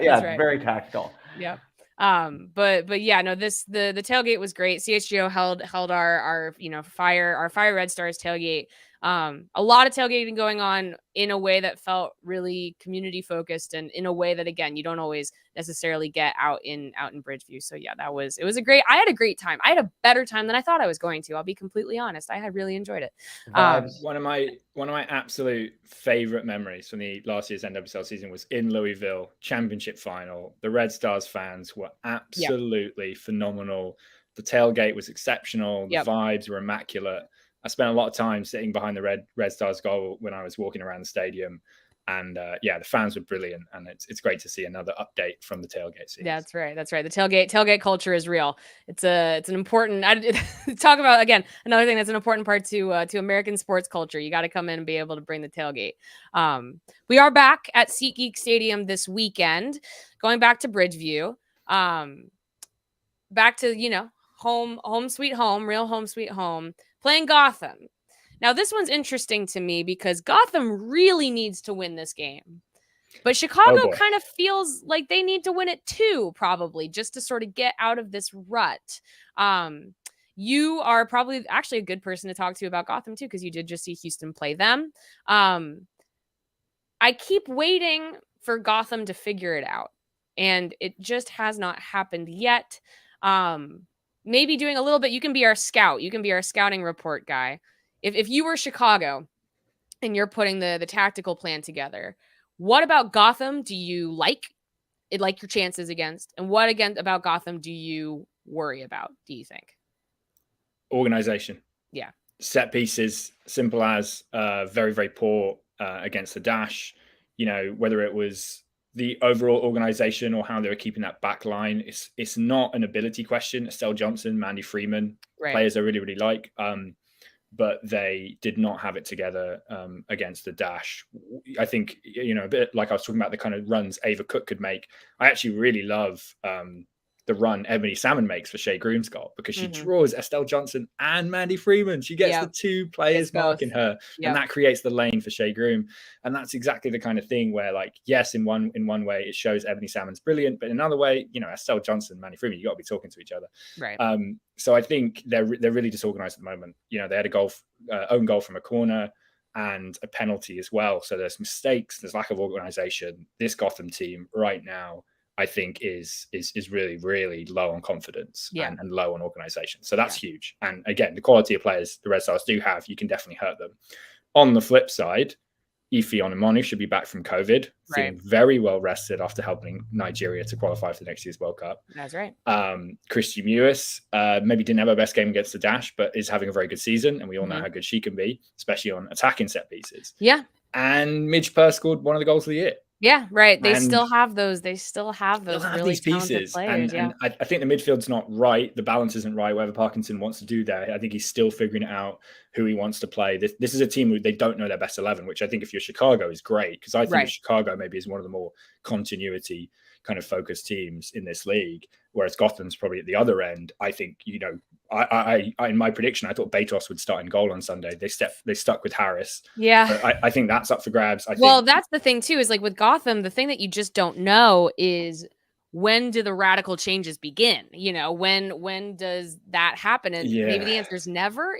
right. Very tactical. Yep. But yeah, no, the tailgate was great. CHGO held our Fire Red Stars tailgate. A lot of tailgating going on in a way that felt really community focused and in a way that, again, you don't always necessarily get out in Bridgeview. So yeah, I had a great time. I had a better time than I thought I was going to. I'll be completely honest. I had really enjoyed it. One of my absolute favorite memories from the last year's NWSL season was in Louisville, championship final. The Red Stars fans were absolutely phenomenal. The tailgate was exceptional. The vibes were immaculate. I spent a lot of time sitting behind the Red Stars goal when I was walking around the stadium. And the fans were brilliant. And it's great to see another update from the tailgate series. That's right. The tailgate culture is real. It's an important, talk about, again, another thing that's an important part to American sports culture. You got to come in and be able to bring the tailgate. We are back at SeatGeek Stadium this weekend, going back to Bridgeview, back to, home sweet home, real home sweet home, playing Gotham. Now, this one's interesting to me because Gotham really needs to win this game. But Chicago kind of feels like they need to win it too, probably, just to sort of get out of this rut. You are probably actually a good person to talk to about Gotham too, because you did just see Houston play them. I keep waiting for Gotham to figure it out, and it just has not happened yet. Maybe doing a little bit. You can be our scout. You can be our scouting report guy. If you were Chicago and you're putting the tactical plan together, what about Gotham do you like your chances against? And what about Gotham do you worry about, do you think? Organization. Yeah. Set pieces, simple as very, very poor against the dash. Whether it was the overall organization or how they were keeping that back line, it's not an ability question. Estelle Johnson, Mandy Freeman, players I really, really like. But they did not have it together against the dash. I think, a bit like I was talking about the kind of runs Ava Cook could make. I actually really love the run Ebony Salmon makes for Shea Groom's goal, because she draws Estelle Johnson and Mandy Freeman. She gets the two players marking her, and that creates the lane for Shea Groom. And that's exactly the kind of thing where, like, yes, in one way it shows Ebony Salmon's brilliant, but in another way, Estelle Johnson, Mandy Freeman, you got to be talking to each other. Right. So I think they're really disorganized at the moment. They had a own goal from a corner and a penalty as well. So there's mistakes, there's lack of organization. This Gotham team right now, I think, is really, really low on confidence and low on organization. So that's huge. And again, the quality of players the Red Stars do have, you can definitely hurt them. On the flip side, Ife Onumonu should be back from COVID, feeling very well rested after helping Nigeria to qualify for the next year's World Cup. That's right. Christy Mewis maybe didn't have her best game against the dash, but is having a very good season, and we all know how good she can be, especially on attacking set pieces. Yeah. And Midge Purr scored one of the goals of the year. Yeah, right. They still have those. They still have those really talented players. And I think the midfield's not right. The balance isn't right. Whatever Parkinson wants to do there, I think he's still figuring it out who he wants to play. This is a team who they don't know their best 11, which I think if you're Chicago is great, because I think Chicago maybe is one of the more continuity kind of focused teams in this league, whereas Gotham's probably at the other end. I think, I in my prediction, I thought Betos would start in goal on Sunday. They stuck with Harris. Yeah. But I think that's up for grabs. Well, that's the thing too, is like with Gotham, the thing that you just don't know is when do the radical changes begin? When does that happen? And maybe the answer is never,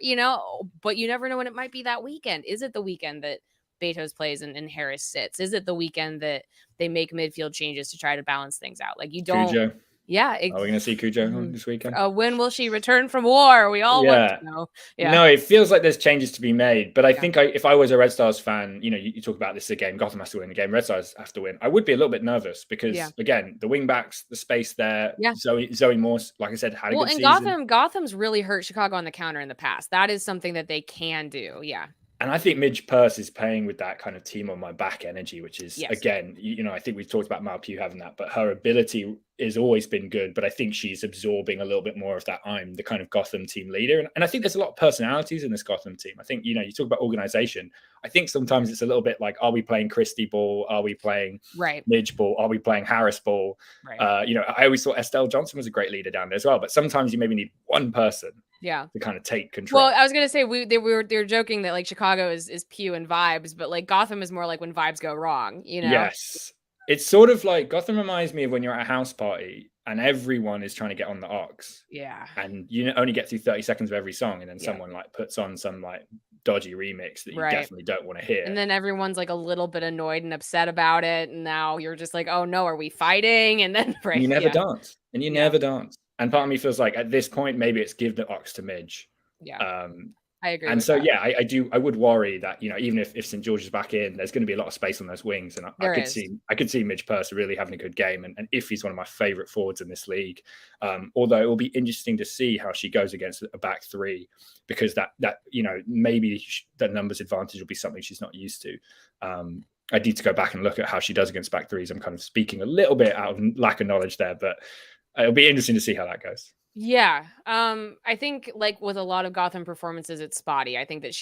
but you never know when it might be that weekend. Is it the weekend that Betos plays and Harris sits? Is it the weekend that they make midfield changes to try to balance things out? Like you don't. Cujo. Yeah. Are we going to see Cujo this weekend? When will she return from war? We all want to know. Yeah. No, it feels like there's changes to be made. But I think if I was a Red Stars fan, you talk about this again, Gotham has to win the game, Red Stars have to win. I would be a little bit nervous because, again, the wing backs, the space there. Yeah. Zoe Morse, like I said, had a good season. Gotham's really hurt Chicago on the counter in the past. That is something that they can do. Yeah. And I think Midge Purse is playing with that kind of team on my back energy, which is, again, I think we've talked about Mal Pugh having that, but her ability has always been good. But I think she's absorbing a little bit more of that. I'm the kind of Gotham team leader. And I think there's a lot of personalities in this Gotham team. I think, you talk about organization. I think sometimes it's a little bit like, are we playing Christie ball? Are we playing Midge ball? Are we playing Harris ball? Right. I always thought Estelle Johnson was a great leader down there as well. But sometimes you maybe need one person. To kind of take control. Well, I was gonna say they were joking that like Chicago is Pew and vibes, but like Gotham is more like when vibes go wrong, Yes, it's sort of like Gotham reminds me of when you're at a house party and everyone is trying to get on the aux. Yeah, and you only get through 30 seconds of every song, and then someone like puts on some like dodgy remix that you definitely don't want to hear, and then everyone's like a little bit annoyed and upset about it, and now you're just like, oh no, are we fighting? And then and you never dance, and you never dance. And part of me feels like at this point, maybe it's give the ox to Midge. Yeah. I agree. And so, I would worry that, even if St. George is back in, there's going to be a lot of space on those wings. And I could see Midge Purse really having a good game. And if he's one of my favorite forwards in this league, although it will be interesting to see how she goes against a back three, because that maybe the numbers advantage will be something she's not used to. I need to go back and look at how she does against back threes. I'm kind of speaking a little bit out of lack of knowledge there, but it'll be interesting to see how that goes. Yeah. I think like with a lot of Gotham performances, it's spotty. I think that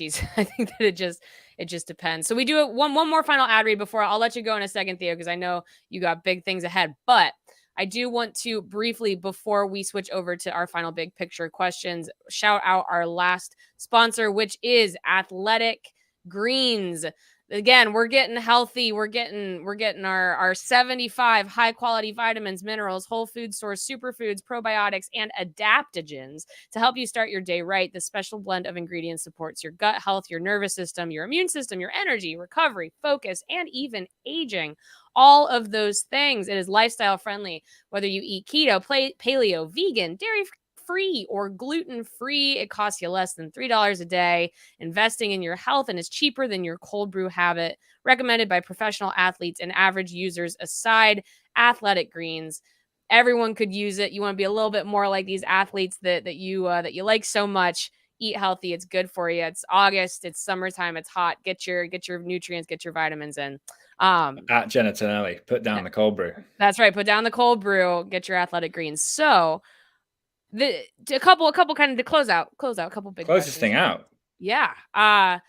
it just depends. So we do one more final ad read before I'll let you go in a second, Theo, because I know you got big things ahead, but I do want to briefly, before we switch over to our final big picture questions, shout out our last sponsor, which is Athletic Greens. Again, we're getting healthy. We're getting our 75 high quality vitamins, minerals, whole food source, superfoods, probiotics, and adaptogens to help you start your day right. The special blend of ingredients supports your gut health, your nervous system, your immune system, your energy, recovery, focus, and even aging. All of those things. It is lifestyle friendly, whether you eat keto, paleo, vegan, dairy free or gluten-free. It costs you less than $3 a day, investing in your health, and is cheaper than your cold brew habit. Recommended by professional athletes and average users aside. Athletic Greens. Everyone could use it. You want to be a little bit more like these athletes that you like so much. Eat healthy. It's good for you. It's August. It's summertime. It's hot. Get your nutrients, get your vitamins in. At Jenna Tonelli, put down the cold brew. That's right. Put down the cold brew. Get your Athletic Greens. So a couple kind of to close out a couple big close this thing out. Yeah. And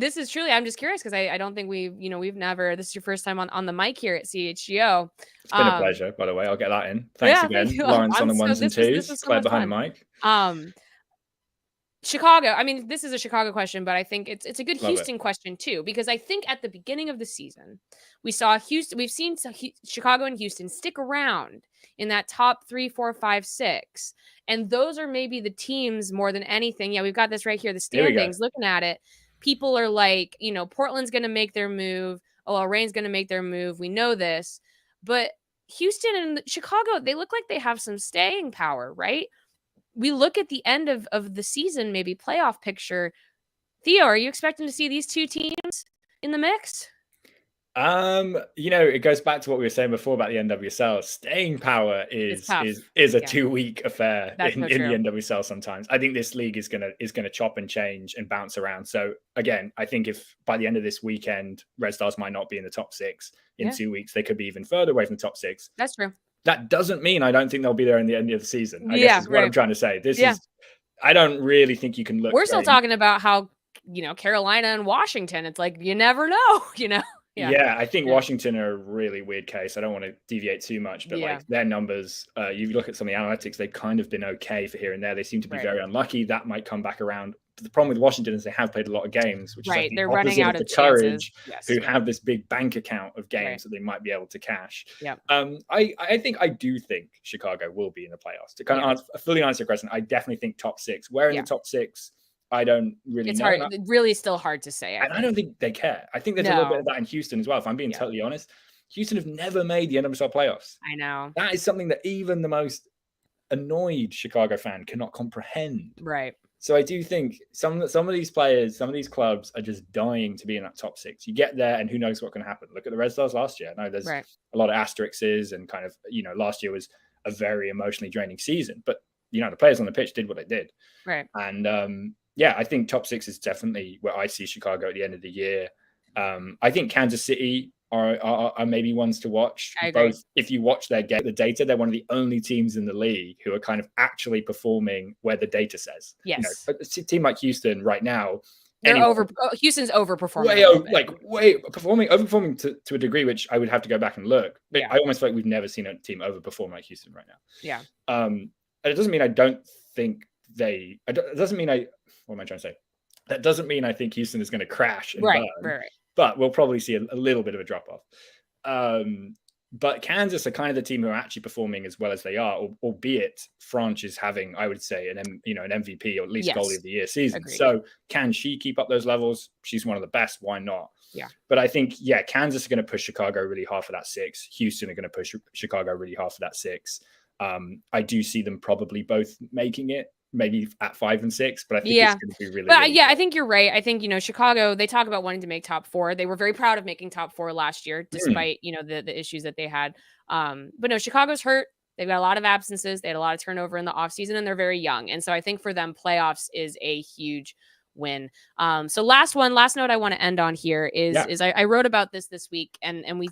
this is truly, I'm just curious because I don't think we've never, this is your first time on the mic here at CHGO. It's been a pleasure, by the way. I'll get that in. Thanks again. Lawrence on the ones and twos. Claire behind the mic. Chicago. I mean, this is a Chicago question, but I think it's a good Houston question too, because I think at the beginning of the season, we've seen Chicago and Houston stick around in that top 3, 4, 5, 6. And those are maybe the teams more than anything. Yeah, we've got this right here, the standings, looking at it. People are like, Portland's going to make their move. Rain's going to make their move. We know this. But Houston and Chicago, they look like they have some staying power, right? We look at the end of the season, maybe playoff picture. Theo, are you expecting to see these two teams in the mix? It goes back to what we were saying before about the NWSL. Staying power is a 2-week affair in the NWSL sometimes. I think this league is gonna chop and change and bounce around. So again, I think if by the end of this weekend, Red Stars might not be in the top 6 in 2 weeks, they could be even further away from the top 6. That's true. That doesn't mean I don't think they'll be there in the end of the season. I guess is what I'm trying to say. I don't really think you can look. We're still talking about how, Carolina and Washington. It's like, you never know, Yeah, I think Washington are a really weird case. I don't want to deviate too much, but like their numbers, you look at some of the analytics, they've kind of been okay for here and there. They seem to be very unlucky. That might come back around. But the problem with Washington is they have played a lot of games, which is like they're running out of Courage, who have this big bank account of games that they might be able to cash. I do think Chicago will be in the playoffs. To kind of fully answer your question, I definitely think top 6. Where in the top 6? I don't really know. It's hard. Really still hard to say. I don't think they care. I think there's a little bit of that in Houston as well. If I'm being totally honest, Houston have never made the NWSL playoffs. I know. That is something that even the most annoyed Chicago fan cannot comprehend. Right. So I do think some of these players, some of these clubs are just dying to be in that top 6. You get there and who knows what can happen. Look at the Red Stars last year. I know there's a lot of asterisks and kind of, last year was a very emotionally draining season, but the players on the pitch did what they did. Right. And I think top 6 is definitely where I see Chicago at the end of the year. I think Kansas City are maybe ones to watch. Both, if you watch the data, they're one of the only teams in the league who are kind of actually performing where the data says. Yes. A team like Houston right now, Houston's overperforming. Overperforming to a degree which I would have to go back and look. But I almost feel like we've never seen a team overperform like Houston right now. Yeah. And it doesn't mean I don't think it doesn't mean what am I trying to say? That doesn't mean I think Houston is going to crash and burn. Right. But we'll probably see a little bit of a drop off. But Kansas are kind of the team who are actually performing as well as they are, albeit Franch is having, I would say, an MVP or at least goalie of the year season. Agreed. So can she keep up those levels? She's one of the best. Why not? Yeah. But I think, Kansas are going to push Chicago really hard for that 6. Houston are going to push Chicago really hard for that 6. I do see them probably both making it. Maybe at 5 and 6, but I think it's going to be really. But I think you're right. I think Chicago. They talk about wanting to make top 4. They were very proud of making top 4 last year, despite the issues that they had. But no, Chicago's hurt. They've got a lot of absences. They had a lot of turnover in the offseason, and they're very young. And so I think for them, playoffs is a huge win. So last note I want to end on here is I wrote about this week, and we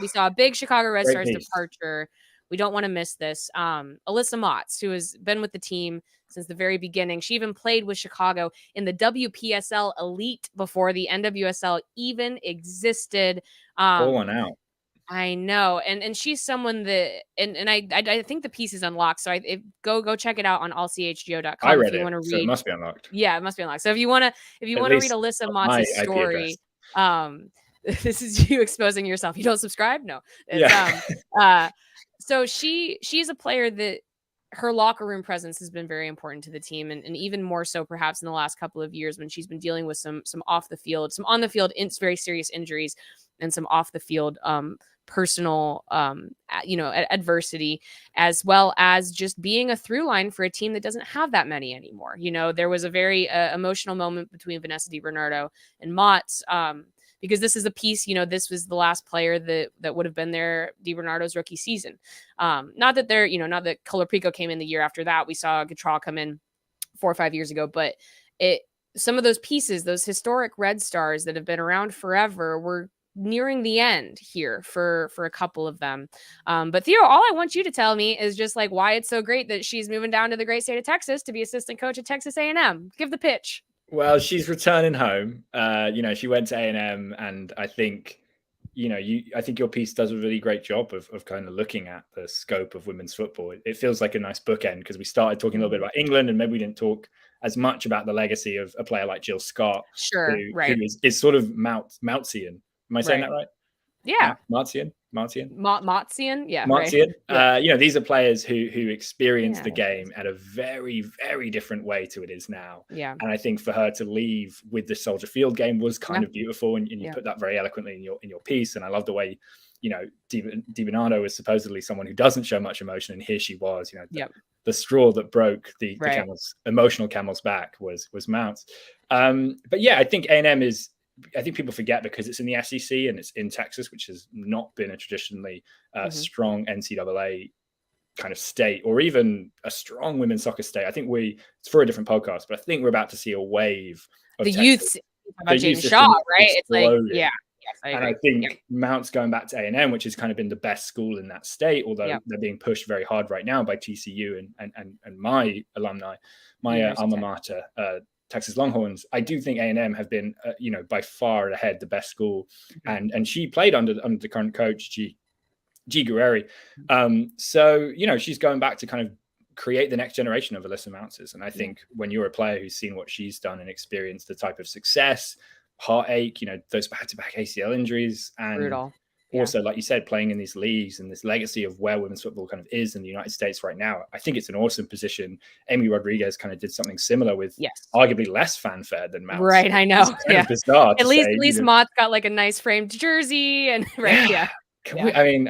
saw a big Chicago Red Stars departure. We don't want to miss this. Alyssa Motts, who has been with the team since the very beginning. She even played with Chicago in the WPSL Elite before the NWSL even existed. Pull one out. I know. And she's someone that, and I think the piece is unlocked. So go check it out on allchgo.com. I read it, so it must be unlocked. Yeah, it must be unlocked. So if you want to read Alyssa Motts' story, this is you exposing yourself. You don't subscribe? No. So she's a player that her locker room presence has been very important to the team, and even more so perhaps in the last couple of years when she's been dealing with some on the field very serious injuries and some off the field personal adversity, as well as just being a through line for a team that doesn't have that many anymore. There was a very emotional moment between Vanessa DiBernardo and Motts. Because this is a piece, this was the last player that would have been there DiBernardo's rookie season. Not that Colaprico came in the year after that. We saw Gautrat come in 4 or 5 years ago, but some of those pieces, those historic Red Stars that have been around forever, were nearing the end here for a couple of them. But Theo, all I want you to tell me is just like why it's so great that she's moving down to the great state of Texas to be assistant coach at Texas A&M. Give the pitch. Well, she's returning home. She went to A&M, and I think, I think your piece does a really great job of kind of looking at the scope of women's football. It feels like a nice bookend because we started talking a little bit about England, and maybe we didn't talk as much about the legacy of a player like Jill Scott, who is sort of Mountsian. Am I saying that right? Yeah. Mountsian. Yeah. Mountsian. Right. These are players who experience the game at a very, very different way to it is now. Yeah. And I think for her to leave with the Soldier Field game was kind of beautiful. And you put that very eloquently in your piece. And I love the way, DiBernardo was supposedly someone who doesn't show much emotion. And here she was, the straw that broke the emotional camel's back was Mounts. But yeah, I think A&M is, I think people forget because it's in the SEC and it's in Texas, which has not been a traditionally strong NCAA kind of state, or even a strong women's soccer state. I think it's for a different podcast, but I think we're about to see a wave of the youth about Jaden Shaw, right? It's like, And I think Mount's going back to A&M, which has kind of been the best school in that state, although they're being pushed very hard right now by TCU and my alumni, my alma mater, Texas Longhorns, I do think A&M have been, by far ahead the best school. And she played under the current coach, G. Guerreri. So, she's going back to kind of create the next generation of Alyssa Mounces. And I think when you're a player who's seen what she's done and experienced the type of success, heartache, those back-to-back ACL injuries, and brutal. Also, like you said, playing in these leagues and this legacy of where women's football kind of is in the United States right now, I think it's an awesome position. Amy Rodriguez kind of did something similar with arguably less fanfare than Mounts. Right, I know. It's bizarre. At least Mott's got like a nice framed jersey and I don't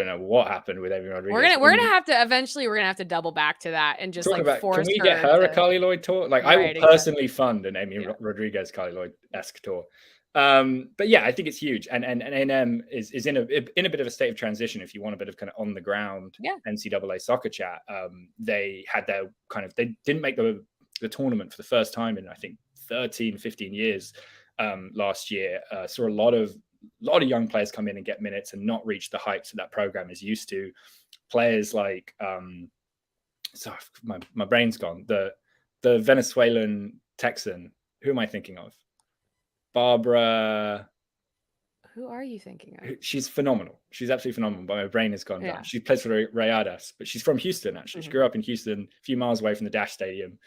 know what happened with Amy Rodriguez. We're gonna have to eventually double back to that and just force her. Can we get her a Carly Lloyd tour? I will personally fund an Amy Rodriguez Carly Lloyd-esque tour. But yeah, I think it's huge, and A&M is in a bit of a state of transition. If you want a bit of kind of on the ground NCAA soccer chat, they had their they didn't make the tournament for the first time in I think 13-15 years last year. Saw a lot of young players come in and get minutes and not reach the heights that program is used to. Players like my brain's gone. The Venezuelan Texan. Who am I thinking of? Barbara. Who are you thinking of? She's phenomenal. She's absolutely phenomenal, but my brain has gone down. She plays for Rayadas, but she's from Houston, actually. She grew up in Houston, a few miles away from the Dash Stadium.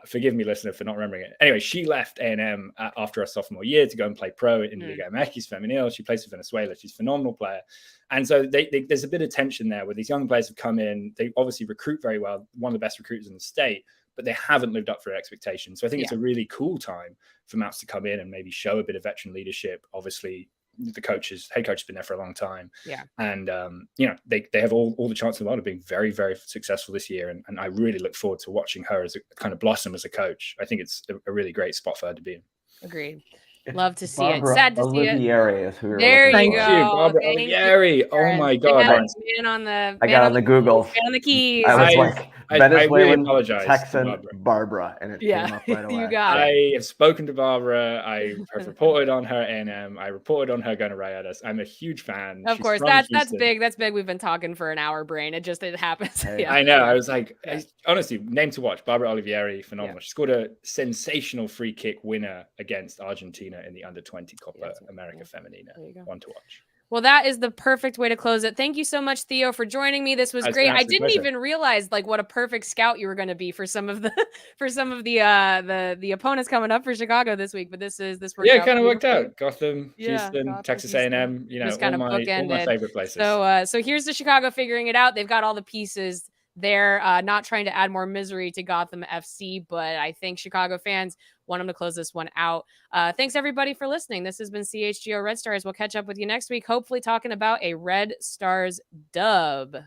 Forgive me, listener, for not remembering it. Anyway, she left A&M after her sophomore year to go and play pro in Liga MX Femenil. She plays for Venezuela. She's a phenomenal player. And so there's a bit of tension there where these young players have come in. They obviously recruit very well, one of the best recruiters in the state, but they haven't lived up for expectations. So I think it's a really cool time for Mounts to come in and maybe show a bit of veteran leadership. Obviously, the head coach has been there for a long time. Yeah. And, they have all the chance in the world of being very, very successful this year. And I really look forward to watching her as a kind of blossom as a coach. I think it's a really great spot for her to be in. Agreed. Love to see Barbara it. Sad to see it. Is who there you Thank go. you, Barbara Olivieri. Oh my God. I got on the Google. Man on the keys. I was like, Venezuelan, really apologize, Texan, Barbara, and it came up right away. You got it. I have spoken to Barbara. I have reported on her A&M. I reported on her going to Rayadas. I'm a huge fan. Of course, that's big. That's big. We've been talking for an hour, brain. It happens. Hey. I know. I was like, honestly, name to watch. Barbara Olivieri, phenomenal. She scored a sensational free kick winner against Argentina in the under-20 Copa America Femenina. One to watch. Well, that is the perfect way to close it. Thank you so much, Theo, for joining me. This was great. I didn't even realize what a perfect scout you were going to be for some of the opponents coming up for Chicago this week. But this worked out. It kind of worked out. Gotham, Houston, Texas A&M. Just kind of all my favorite places. So here's the Chicago figuring it out. They've got all the pieces. They're not trying to add more misery to Gotham FC, but I think Chicago fans want them to close this one out. Thanks, everybody, for listening. This has been CHGO Red Stars. We'll catch up with you next week, hopefully talking about a Red Stars dub.